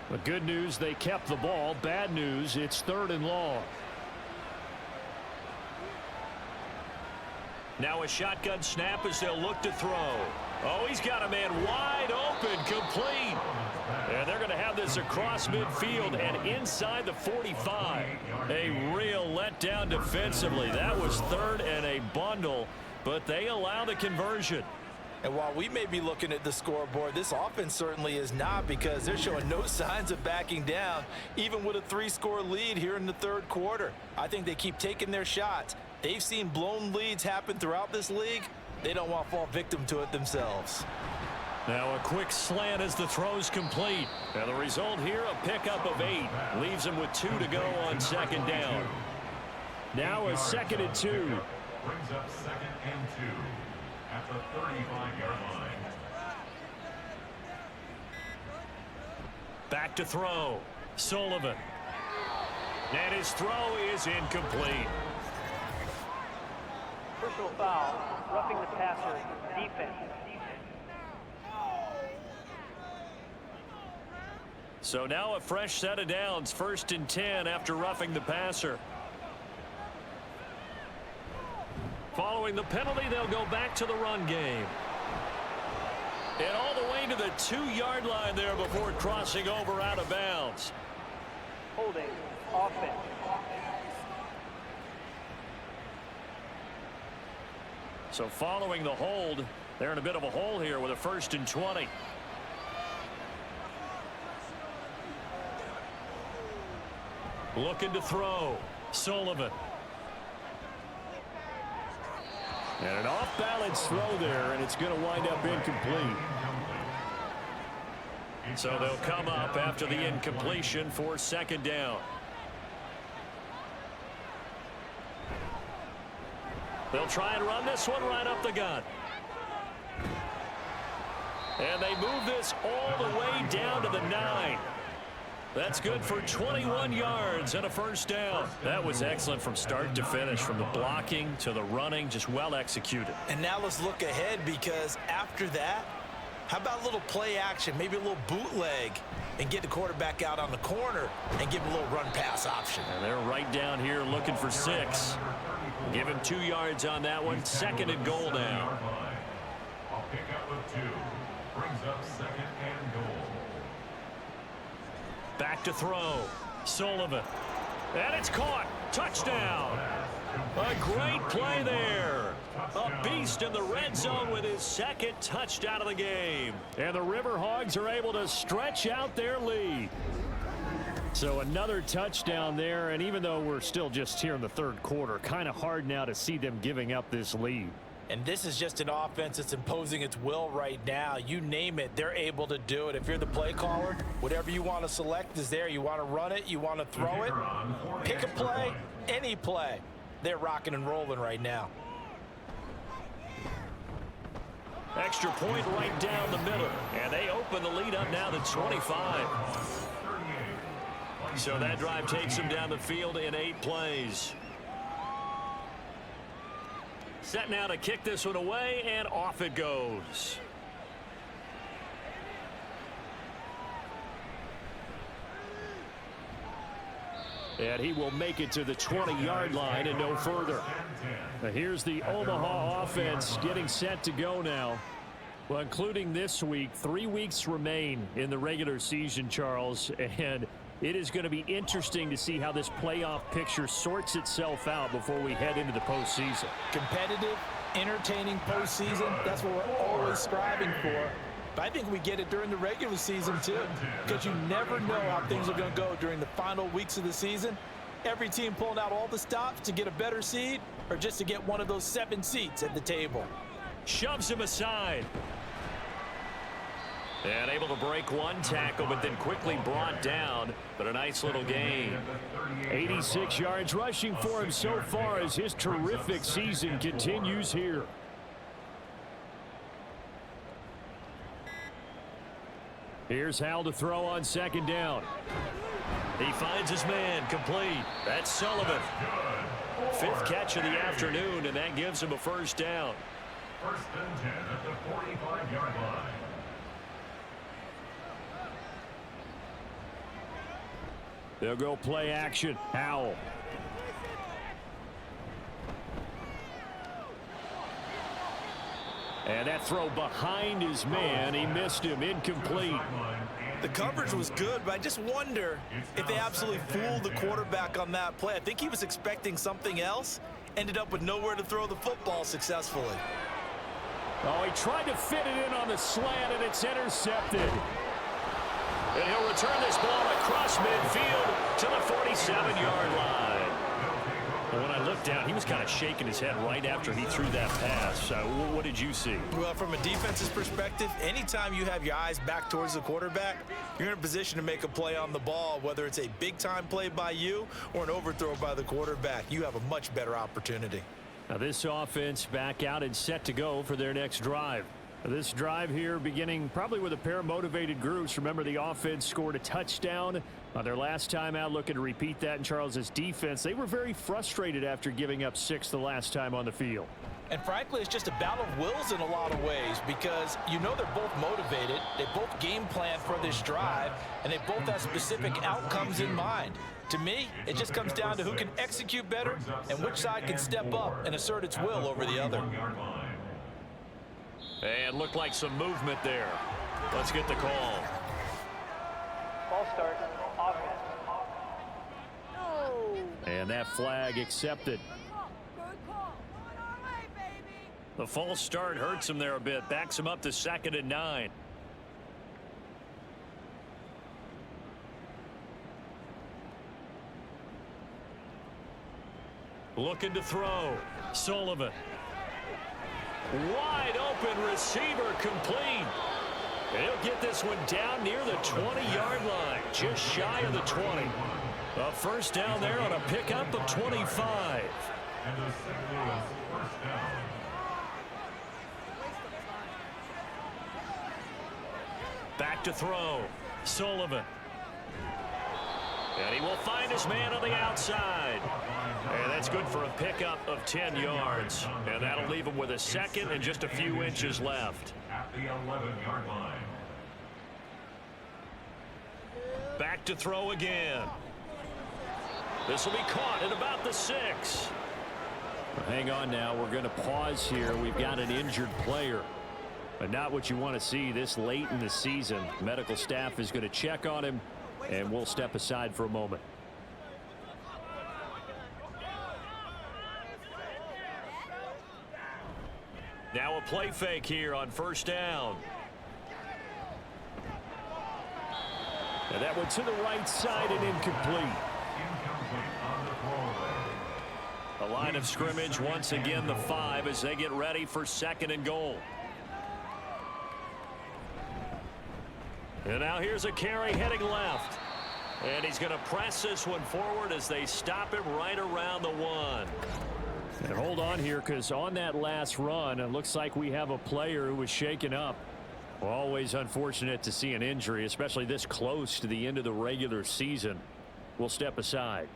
The good news, they kept the ball. Bad news, it's 3rd and long. Now a shotgun snap as they'll look to throw. Oh, he's got a man wide open, complete. And they're going to have this across midfield and inside the 45. A real letdown defensively. That was 3rd and a bundle, but they allow the conversion. And while we may be looking at the scoreboard, this offense certainly is not, because they're showing no signs of backing down, even with a 3-score lead here in the third quarter. I think they keep taking their shots. They've seen blown leads happen throughout this league. They don't want to fall victim to it themselves. Now a quick slant as the throw's complete. And the result here, a pickup of 8. Leaves them with 2 to go on second down. Now a 2nd and 2. Brings up 2nd and 2 at the 35-yard line. Back to throw. Sullivan. And his throw is incomplete. Personal foul, roughing the passer, defense. So now a fresh set of downs, 1st and 10 after roughing the passer. Following the penalty, they'll go back to the run game. And all the way to the 2-yard line there before crossing over out of bounds. Holding, offense. So following the hold, they're in a bit of a hole here with a 1st and 20. Looking to throw. Sullivan. And an off-balance throw there, and it's going to wind up incomplete. So they'll come up after the incompletion for 2nd down. They'll try and run this one right up the gut. And they move this all the way down to the 9. That's good for 21 yards and a 1st down. That was excellent from start to finish, from the blocking to the running, just well executed. And now let's look ahead, because after that, how about a little play action, maybe a little bootleg, and get the quarterback out on the corner and give him a little run pass option. And they're right down here looking for 6. Give him 2 yards on that one. 2nd and goal now. A pickup of 2 brings up 2nd and goal. Back to throw. Sullivan. And it's caught. Touchdown. A great play there. A beast in the red zone with his 2nd touchdown of the game. And the River Hogs are able to stretch out their lead. So another touchdown there, and even though we're still just here in the third quarter, kind of hard now to see them giving up this lead. And this is just an offense that's imposing its will right now. You name it, they're able to do it. If you're the play caller, whatever you want to select is there. You want to run it, you want to throw it, pick a play, any play. They're rocking and rolling right now. Extra point right down the middle. And they open the lead up now to 25. So that drive takes them down the field in 8 plays. Set now to kick this one away, and off it goes. And he will make it to the 20-yard line and no further. Now here's the Omaha offense getting set to go now. Well, including this week, 3 weeks remain in the regular season, Charles, and it is going to be interesting to see how this playoff picture sorts itself out before we head into the postseason. Competitive, entertaining postseason, that's what we're always striving for. But I think we get it during the regular season, too, because you never know how things are going to go during the final weeks of the season. Every team pulling out all the stops to get a better seed or just to get one of those 7 seats at the table. Shoves him aside. And able to break one tackle, but then quickly brought down. But a nice little gain. 86 yards rushing for him so far as his terrific season continues here. Here's Hal to throw on 2nd down. He finds his man, complete. That's Sullivan. 5th catch of the afternoon, and that gives him a 1st down. 1st and 10 at the 45-yard line. They'll go play action. Howell. And that throw behind his man. He missed him. Incomplete. The coverage was good, but I just wonder if they absolutely fooled the quarterback on that play. I think he was expecting something else. Ended up with nowhere to throw the football successfully. Oh, he tried to fit it in on the slant, and it's intercepted. And he'll return this ball across midfield to the 47-yard line. And when I looked down, he was kind of shaking his head right after he threw that pass. What did you see? Well, from a defense's perspective, anytime you have your eyes back towards the quarterback, you're in a position to make a play on the ball, whether it's a big-time play by you or an overthrow by the quarterback. You have a much better opportunity. Now this offense back out and set to go for their next drive. This drive here beginning probably with a pair of motivated groups. Remember, the offense scored a touchdown on their last time out, looking to repeat that in Charles's defense. They were very frustrated after giving up 6 the last time on the field. And frankly, it's just a battle of wills in a lot of ways because you know they're both motivated. They both game plan for this drive, and they both have specific outcomes in mind. To me, it just comes down to who can execute better and which side can step up and assert its will over the other. And looked like some movement there. Let's get the call. Ball start, offense. And that flag accepted. The false start hurts him there a bit. Backs him up to 2nd and 9. Looking to throw. Sullivan. Wide open receiver complete. He'll get this one down near the 20-yard line, just shy of the 20. A first down there on a pickup of 25. Back to throw. Sullivan. And he will find his man on the outside. And that's good for a pickup of 10 yards. And that'll leave him with a 2nd and just a few inches left. At the 11-yard line. Back to throw again. This will be caught at about the 6. Hang on now. We're going to pause here. We've got an injured player. But not what you want to see this late in the season. Medical staff is going to check on him, and we'll step aside for a moment. Now a play fake here on first down. And that one to the right side and incomplete. The line of scrimmage once again the 5 as they get ready for 2nd and goal. And now here's a carry heading left. And he's going to press this one forward as they stop him right around the 1. And hold on here, because on that last run, it looks like we have a player who was shaken up. Always unfortunate to see an injury, especially this close to the end of the regular season. We'll step aside.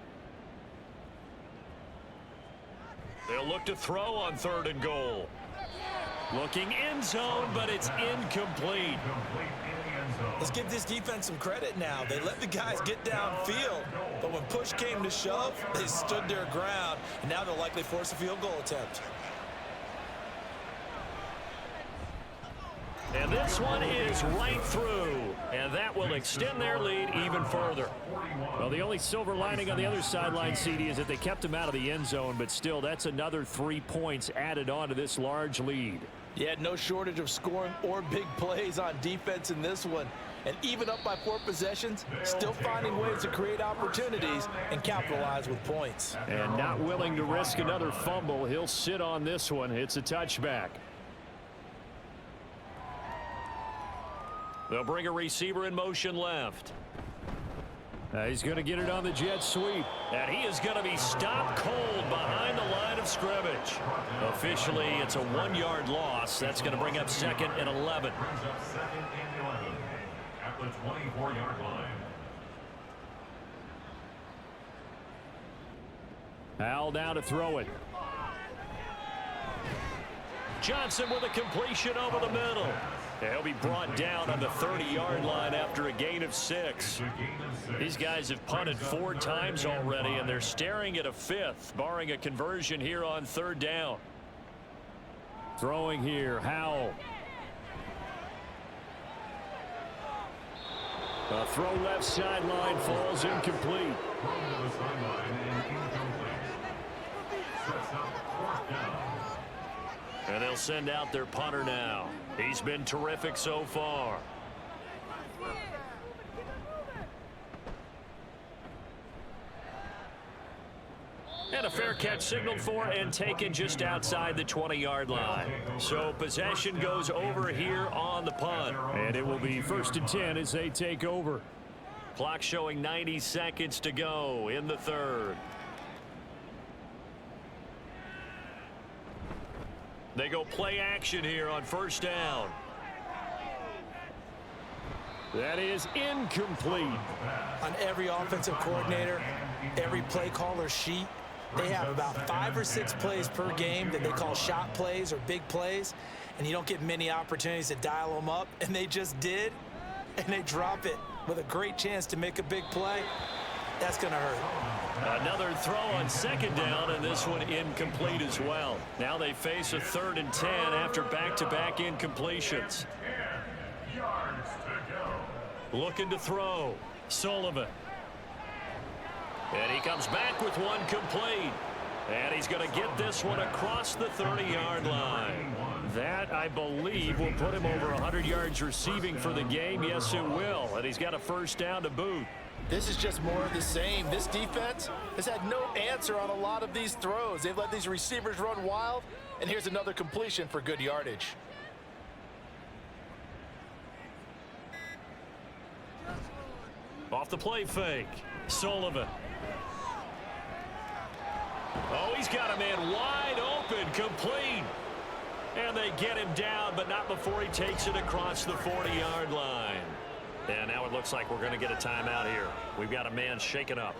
They'll look to throw on 3rd and goal. Looking end zone, but it's incomplete. Let's give this defense some credit now. They let the guys get downfield, but when push came to shove, they stood their ground, and now they'll likely force a field goal attempt. And this one is right through, and that will extend their lead even further. Well, the only silver lining on the other sideline, CD, is that they kept him out of the end zone, but still, that's another 3 points added on to this large lead. Yeah, no shortage of scoring or big plays on defense in this one. And even up by 4 possessions, still finding ways to create opportunities and capitalize with points. And not willing to risk another fumble. He'll sit on this one. It's a touchback. They'll bring a receiver in motion left. He's going to get it on the jet sweep. And he is going to be stopped cold behind the line of scrimmage. Officially, it's a 1-yard loss. That's going to bring up 2nd and 11. Brings up 2nd and 11 at the 24-yard line. Al now to throw it. Johnson with a completion over the middle. He'll be brought down on the 30-yard line after a gain of 6. These guys have punted 4 times already, and they're staring at a 5th, barring a conversion here on 3rd down. Throwing here, Howell. A throw left sideline falls incomplete. Thrown to the sideline and incomplete. Sets up 4th down. And they'll send out their punter now. He's been terrific so far. And a fair catch signaled for and taken just outside the 20-yard line. So possession goes over here on the punt. And it will be 1st and 10 as they take over. Clock showing 90 seconds to go in the third. They go play action here on 1st down. That is incomplete. On every offensive coordinator, every play caller sheet, they have about 5 or 6 plays per game that they call shot plays or big plays, and you don't get many opportunities to dial them up, and they just did, and they drop it with a great chance to make a big play. That's going to hurt. Another throw on 2nd down, and this one incomplete as well. Now they face a 3rd and 10 after back-to-back incompletions. Looking to throw. Sullivan. And he comes back with one complete. And he's going to get this one across the 30-yard line. That, I believe, will put him over 100 yards receiving for the game. Yes, it will. And he's got a 1st down to boot. This is just more of the same. This defense has had no answer on a lot of these throws. They've let these receivers run wild, and here's another completion for good yardage. Off the play fake. Sullivan. Oh, he's got a man wide open, complete. And they get him down, but not before he takes it across the 40-yard line. And now it looks like we're going to get a timeout here. We've got a man shaken up.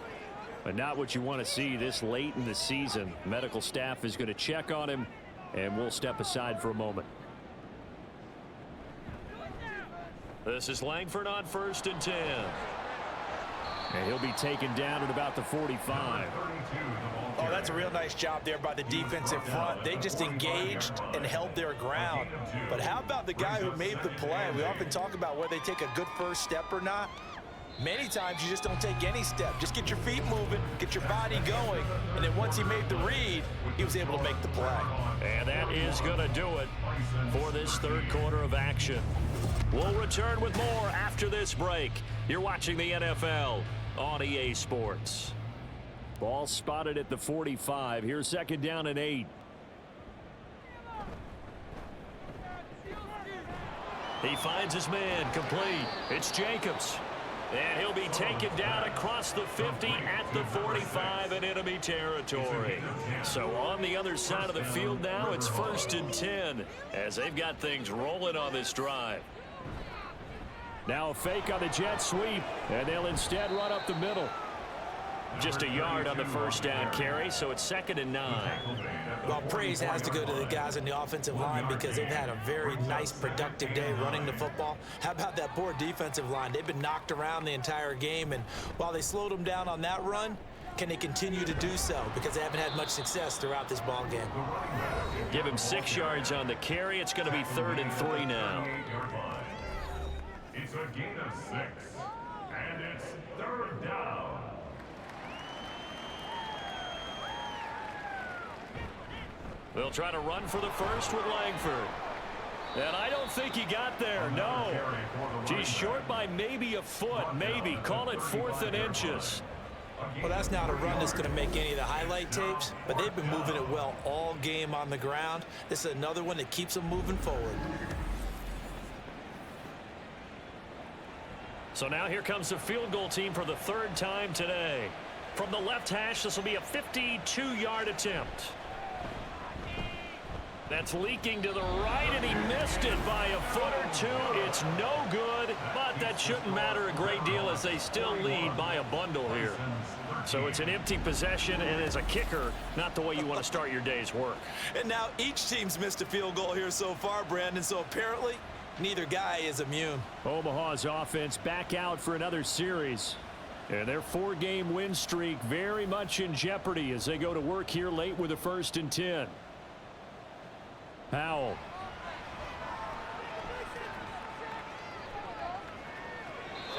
But not what you want to see this late in the season. Medical staff is going to check on him, and we'll step aside for a moment. This is Langford on 1st and 10. And he'll be taken down at about the 45. Oh, that's a real nice job there by the defensive front. They just engaged and held their ground. But how about the guy who made the play? We often talk about whether they take a good first step or not. Many times you just don't take any step. Just get your feet moving, get your body going, and then once he made the read, he was able to make the play. And that is going to do it for this 3rd quarter of action. We'll return with more after this break. You're watching the NFL on EA Sports. Ball spotted at the 45. Here's 2nd down and 8. He finds his man, complete. It's Jacobs. And he'll be taken down across the 50 at the 45 in enemy territory. So on the other side of the field now, it's 1st and 10 as they've got things rolling on this drive. Now a fake on the jet sweep, and they'll instead run up the middle. Just a yard on the 1st down carry, so it's 2nd and 9. Well, praise has to go to the guys in the offensive line because they've had a very nice, productive day running the football. How about that poor defensive line? They've been knocked around the entire game, and while they slowed them down on that run, can they continue to do so? Because they haven't had much success throughout this ball game. Give him 6 yards on the carry. It's going to be 3rd and 3 now. It's a gain of 6, and it's 3rd down. They'll try to run for the first with Langford. And I don't think he got there, no. He's short by maybe a foot, maybe. Call it 4th and inches. Well, that's not a run that's going to make any of the highlight tapes, but they've been moving it well all game on the ground. This is another one that keeps them moving forward. So now here comes the field goal team for the 3rd time today. From the left hash, this will be a 52-yard attempt. That's leaking to the right, and he missed it by a foot or two. It's no good, but that shouldn't matter a great deal as they still lead by a bundle here. So it's an empty possession, and as a kicker, not the way you want to start your day's work. And now each team's missed a field goal here so far, Brandon, so apparently neither guy is immune. Omaha's offense back out for another series. And their 4-game win streak very much in jeopardy as they go to work here late with a 1st and 10. Powell.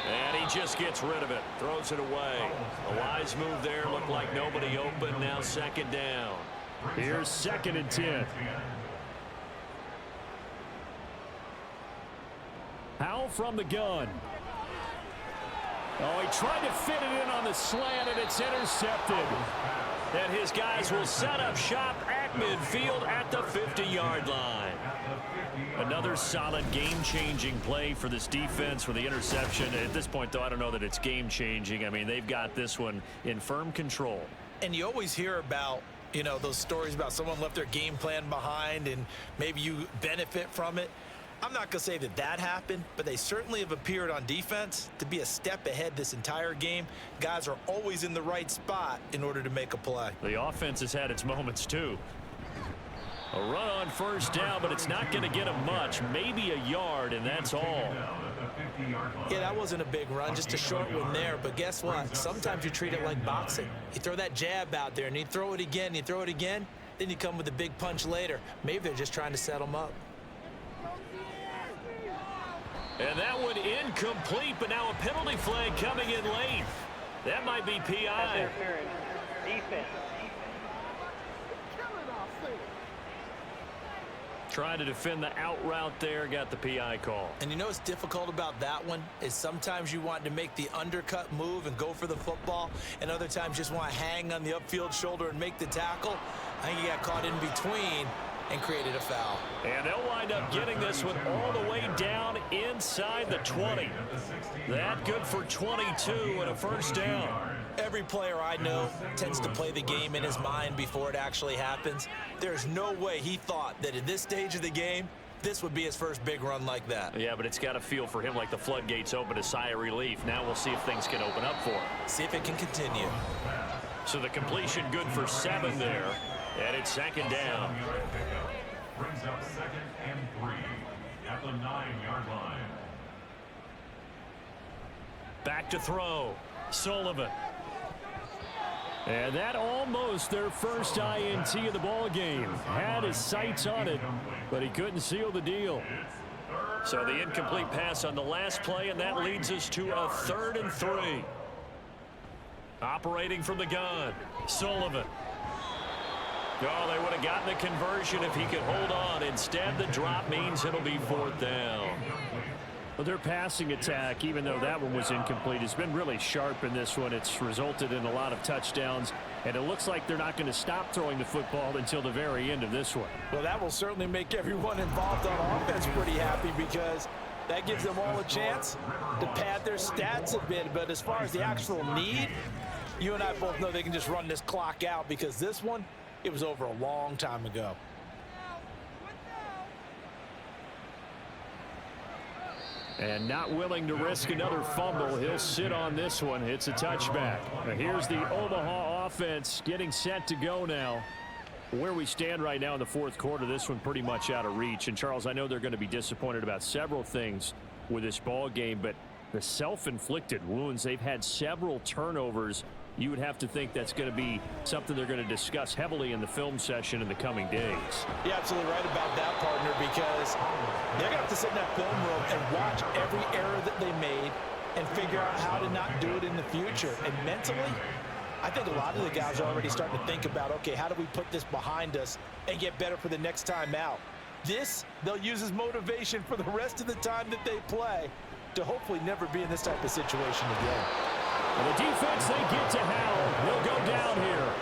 And he just gets rid of it. Throws it away. A wise move there. Looked like nobody open. Now 2nd down. Here's 2nd and 10. Powell from the gun. Oh, he tried to fit it in on the slant, and it's intercepted. And his guys will set up shop at midfield at the 50-yard line. Another solid game-changing play for this defense with the interception. At this point, though, I don't know that it's game-changing. I mean, they've got this one in firm control. And you always hear about, you know, those stories about someone left their game plan behind and maybe you benefit from it. I'm not going to say that that happened, but they certainly have appeared on defense to be a step ahead this entire game. Guys are always in the right spot in order to make a play. The offense has had its moments, too. A run on first down, but it's not going to get them much. Maybe a yard, and that's all. Yeah, that wasn't a big run, just a short one there. But guess what? Sometimes you treat it like boxing. You throw that jab out there, and you throw it again, you throw it again, then you come with a big punch later. Maybe they're just trying to set them up. And that one incomplete, but now a penalty flag coming in late. That might be PI. Interference. Defense. Trying to defend the out route there, got the PI call. And you know what's difficult about that one is sometimes you want to make the undercut move and go for the football, and other times just want to hang on the upfield shoulder and make the tackle. I think he got caught in between and created a foul. And they'll wind up getting this one all the way down inside the 20. That good for 22 and a first down. Every player I know tends to play the game in his mind before it actually happens. There's no way he thought that at this stage of the game, this would be his first big run like that. Yeah, but it's got to feel for him like the floodgates open, a sigh of relief. Now we'll see if things can open up for him. See if it can continue. So the completion good for 7 there, and it's second down. Brings up 2nd and 3 at the 9-yard line. Back to throw. Sullivan. And that almost their first INT of the ball game. Had his sights on it, but he couldn't seal the deal. So the incomplete pass on the last play, and that leads us to a 3rd and 3. Operating from the gun, Sullivan. Oh, they would have gotten the conversion if he could hold on. Instead, the drop means it'll be 4th down. Well, their passing attack, even though that one was incomplete, has been really sharp in this one. It's resulted in a lot of touchdowns, and it looks like they're not going to stop throwing the football until the very end of this one. Well, that will certainly make everyone involved on offense pretty happy because that gives them all a chance to pad their stats a bit. But as far as the actual need, you and I both know they can just run this clock out because this one, it was over a long time ago. And not willing to risk another fumble. He'll sit on this one. It's a touchback. Now here's the Omaha offense getting set to go now. Where we stand right now in the 4th quarter, this one pretty much out of reach. And Charles, I know they're going to be disappointed about several things with this ball game, but the self-inflicted wounds, they've had several turnovers. You would have to think that's going to be something they're going to discuss heavily in the film session in the coming days. You're absolutely right about that, partner, because they're going to have to sit in that film room and watch every error that they made and figure out how to not do it in the future. And mentally, I think a lot of the guys are already starting to think about, okay, how do we put this behind us and get better for the next time out? This, they'll use as motivation for the rest of the time that they play to hopefully never be in this type of situation again. And the defense, they get to Howell. Will go down here.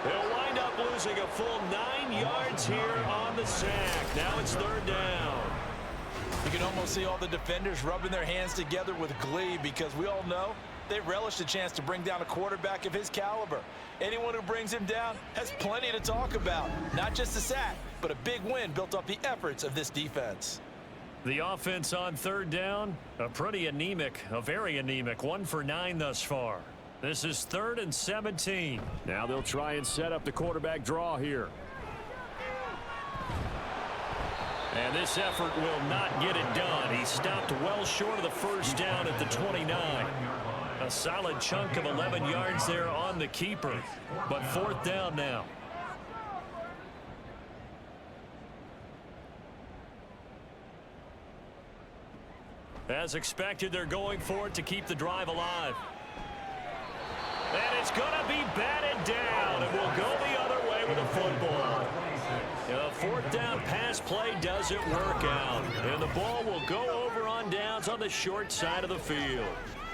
They'll wind up losing a full 9 yards here on the sack. Now it's 3rd down. You can almost see all the defenders rubbing their hands together with glee because we all know they relish the chance to bring down a quarterback of his caliber. Anyone who brings him down has plenty to talk about. Not just a sack, but a big win built off the efforts of this defense. The offense on 3rd down, a very anemic 1 for 9 thus far. This is 3rd and 17. Now they'll try and set up the quarterback draw here. And this effort will not get it done. He stopped well short of the first down at the 29. A solid chunk of 11 yards there on the keeper. But 4th down now. As expected, they're going for it to keep the drive alive. And it's going to be batted down. It will go the other way with a football. A 4th down pass play doesn't work out. And the ball will go over on rundowns on the short side of the field.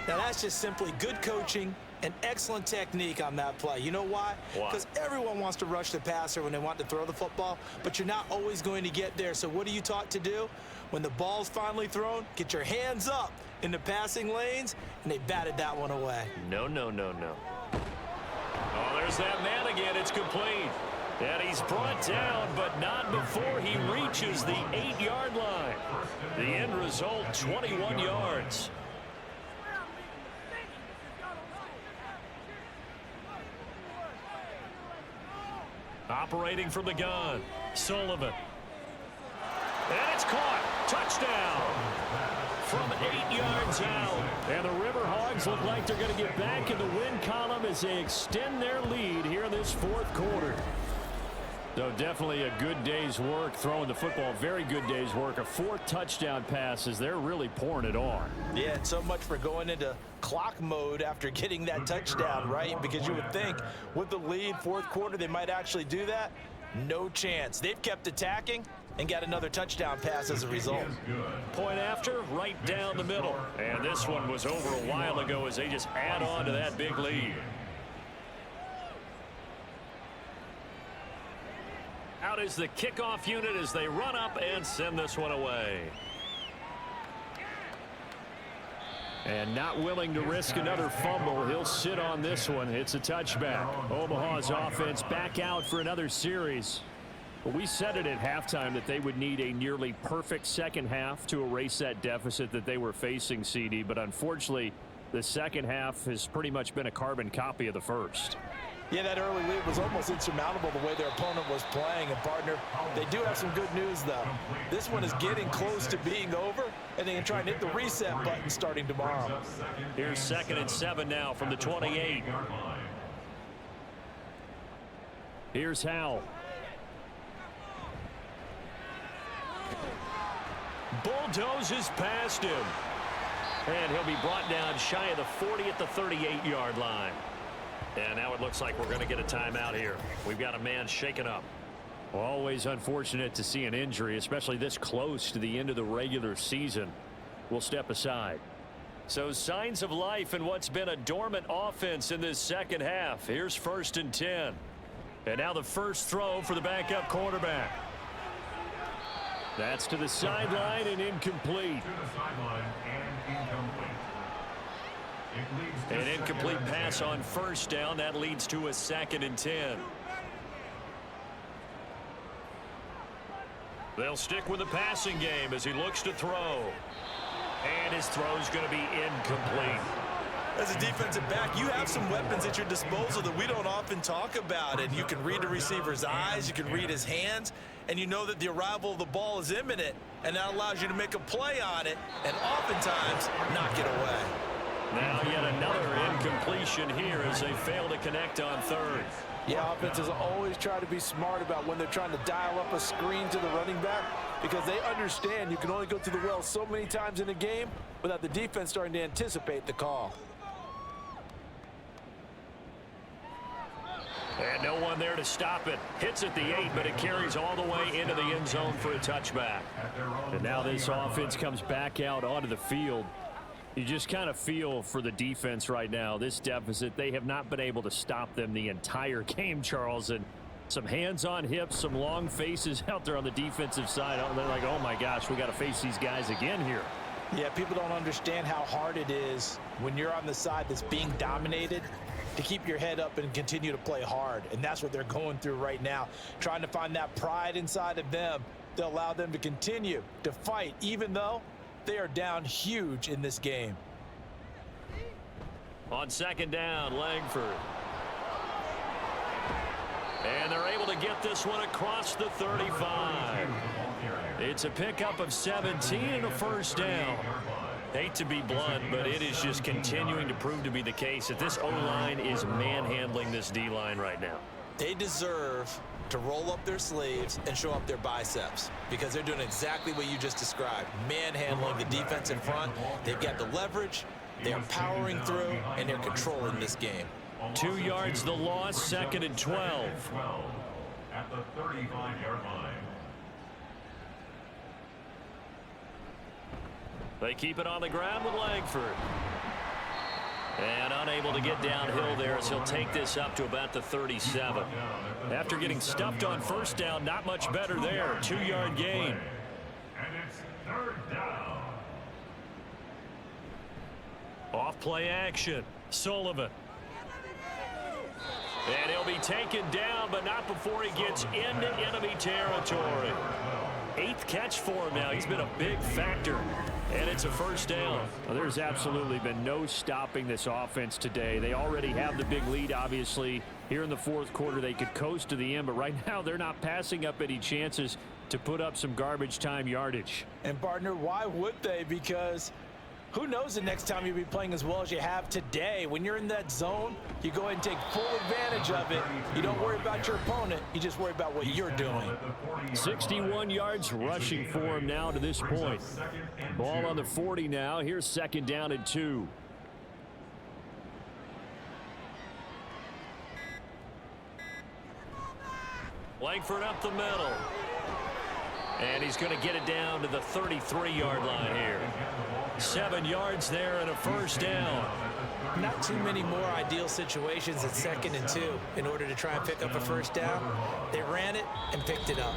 Now, that's just simply good coaching and excellent technique on that play. You know why? Because everyone wants to rush the passer when they want to throw the football, but you're not always going to get there. So what are you taught to do? When the ball's finally thrown, get your hands up in the passing lanes, and they batted that one away. No, no, no, no. Oh, there's that man again. It's complete. And he's brought down, but not before he reaches the 8-yard line. The end result, 21 yards. Operating from the gun, Sullivan. And it's caught. Touchdown. From 8 yards out. And the River Hogs look like they're going to get back in the win column as they extend their lead here in this fourth quarter. So definitely a good day's work throwing the football. Very good day's work. A 4th touchdown pass as they're really pouring it on. Yeah, and so much for going into clock mode after getting that touchdown, right? Because you would think with the lead, fourth quarter, they might actually do that. No chance. They've kept attacking and got another touchdown pass as a result. Point after, right down the middle. And this one was over a while ago as they just add on to that big lead. Out is the kickoff unit as they run up and send this one away. And not willing to risk another fumble. He'll sit on this one. It's a touchback. Omaha's offense back out for another series. But we said it at halftime that they would need a nearly perfect second half to erase that deficit that they were facing, CD. But unfortunately, the second half has pretty much been a carbon copy of the first. Yeah, that early lead was almost insurmountable the way their opponent was playing. And, partner, they do have some good news, though. This one is getting close to being over, and they can try and hit the reset button starting tomorrow. Here's 2nd and 7 now from the 28. Here's Howell. Bulldozes past him. And he'll be brought down shy of the 40 at the 38-yard line. And now it looks like we're going to get a timeout here. We've got a man shaken up. Well, always unfortunate to see an injury, especially this close to the end of the regular season. We'll step aside. So signs of life in what's been a dormant offense in this second half. Here's 1st and 10. And now the first throw for the backup quarterback. That's to the sideline and incomplete. An incomplete pass on 1st down. That leads to a 2nd and 10. They'll stick with the passing game as he looks to throw. And his throw's going to be incomplete. As a defensive back, you have some weapons at your disposal that we don't often talk about. And you can read the receiver's eyes, you can read his hands, and you know that the arrival of the ball is imminent. And that allows you to make a play on it and oftentimes knock it away. Now yet another incompletion here as they fail to connect on 3rd. Yeah, offenses always try to be smart about when they're trying to dial up a screen to the running back because they understand you can only go to the well so many times in a game without the defense starting to anticipate the call. And no one there to stop it. Hits at the 8, but it carries all the way into the end zone for a touchback. And now this offense comes back out onto the field. You just kind of feel for the defense right now, this deficit. They have not been able to stop them the entire game, Charles. And some hands on hips, some long faces out there on the defensive side. They're like, oh, my gosh, we got to face these guys again here. Yeah, people don't understand how hard it is when you're on the side that's being dominated to keep your head up and continue to play hard. And that's what they're going through right now, trying to find that pride inside of them to allow them to continue to fight, even though they are down huge in this game. On 2nd down, Langford. And they're able to get this one across the 35. It's a pickup of 17 and a 1st down. Hate to be blunt, but it is just continuing to prove to be the case that this O-line is manhandling this D-line right now. They deserve to roll up their sleeves and show up their biceps because they're doing exactly what you just described, manhandling the defense in front. They've got the leverage, they're powering through, and they're controlling this game. 2 yards the loss, 2nd and 12. At the 35-yard line. They keep it on the ground with Langford. And unable to get downhill there as he'll take this up to about the 37. After getting stuffed on first down, not much better there. 2-yard gain. And it's 3rd down. Off play action. Sullivan. And he'll be taken down, but not before he gets into enemy territory. 8th catch for him now. He's been a big factor. And it's a first down. Well, there's absolutely been no stopping this offense today. They already have the big lead, obviously. Here in the 4th quarter, they could coast to the end, but right now they're not passing up any chances to put up some garbage time yardage. And, partner, why would they? Because who knows the next time you'll be playing as well as you have today. When you're in that zone, you go ahead and take full advantage of it. You don't worry about your opponent. You just worry about what you're doing. 61 yards rushing for him now to this point. Ball on the 40 now. Here's 2nd down and 2. Langford up the middle. And he's going to get it down to the 33-yard line here. 7 yards there and a first down. Not too many more ideal situations at 2nd and 2 in order to try and pick up a first down. They ran it and picked it up.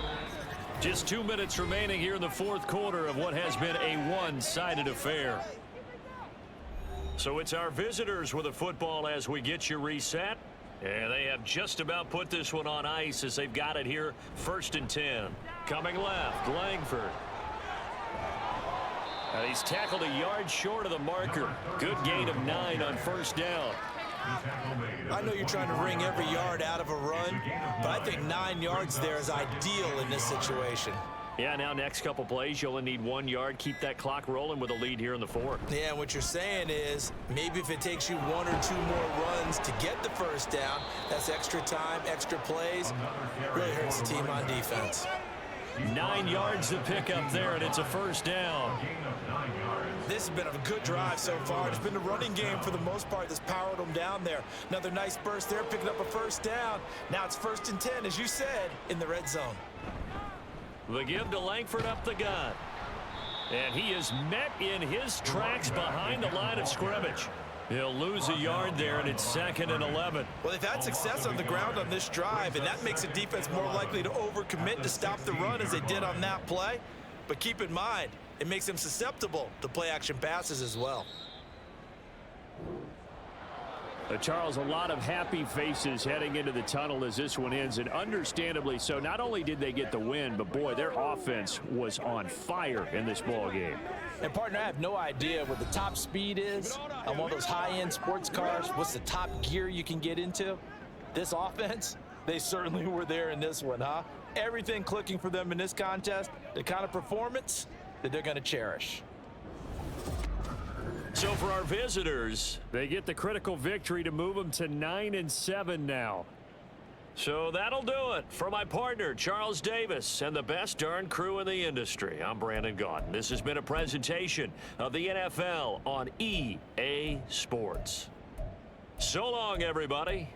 Just 2 minutes remaining here in the 4th quarter of what has been a one-sided affair. So it's our visitors with the football as we get you reset. And they have just about put this one on ice as they've got it here. 1st and 10. Coming left, Langford. And he's tackled a yard short of the marker. Good gain of 9 on first down. I know you're trying to wring every yard out of a run, but I think 9 yards there is ideal in this situation. Yeah, now next couple plays, you'll only need 1 yard. Keep that clock rolling with a lead here in the 4th. Yeah, and what you're saying is maybe if it takes you 1 or 2 more runs to get the first down, that's extra time, extra plays, really hurts the team on defense. 9 yards to pick up there, and it's a first down. This has been a good drive so far. It's been the running game for the most part that's powered them down there. Another nice burst there, picking up a first down. Now it's 1st and 10, as you said, in the red zone. The give to Langford up the gun. And he is met in his tracks behind the line of scrimmage. He'll lose a yard there, and it's 2nd and 11. Well, they've had success on the ground on this drive, and that makes a defense more likely to overcommit to stop the run as they did on that play. But keep in mind, it makes them susceptible to play-action passes as well. Charles, a lot of happy faces heading into the tunnel as this one ends, and understandably so. Not only did they get the win, but boy, their offense was on fire in this ball game. And, partner, I have no idea what the top speed is on one of those high-end sports cars. What's the top gear you can get into? This offense, they certainly were there in this one, huh? Everything clicking for them in this contest, the kind of performance that they're going to cherish. So for our visitors, they get the critical victory to move them to 9-7 now. So that'll do it. For my partner, Charles Davis, and the best darn crew in the industry, I'm Brandon Gaudin. This has been a presentation of the NFL on EA Sports. So long, everybody.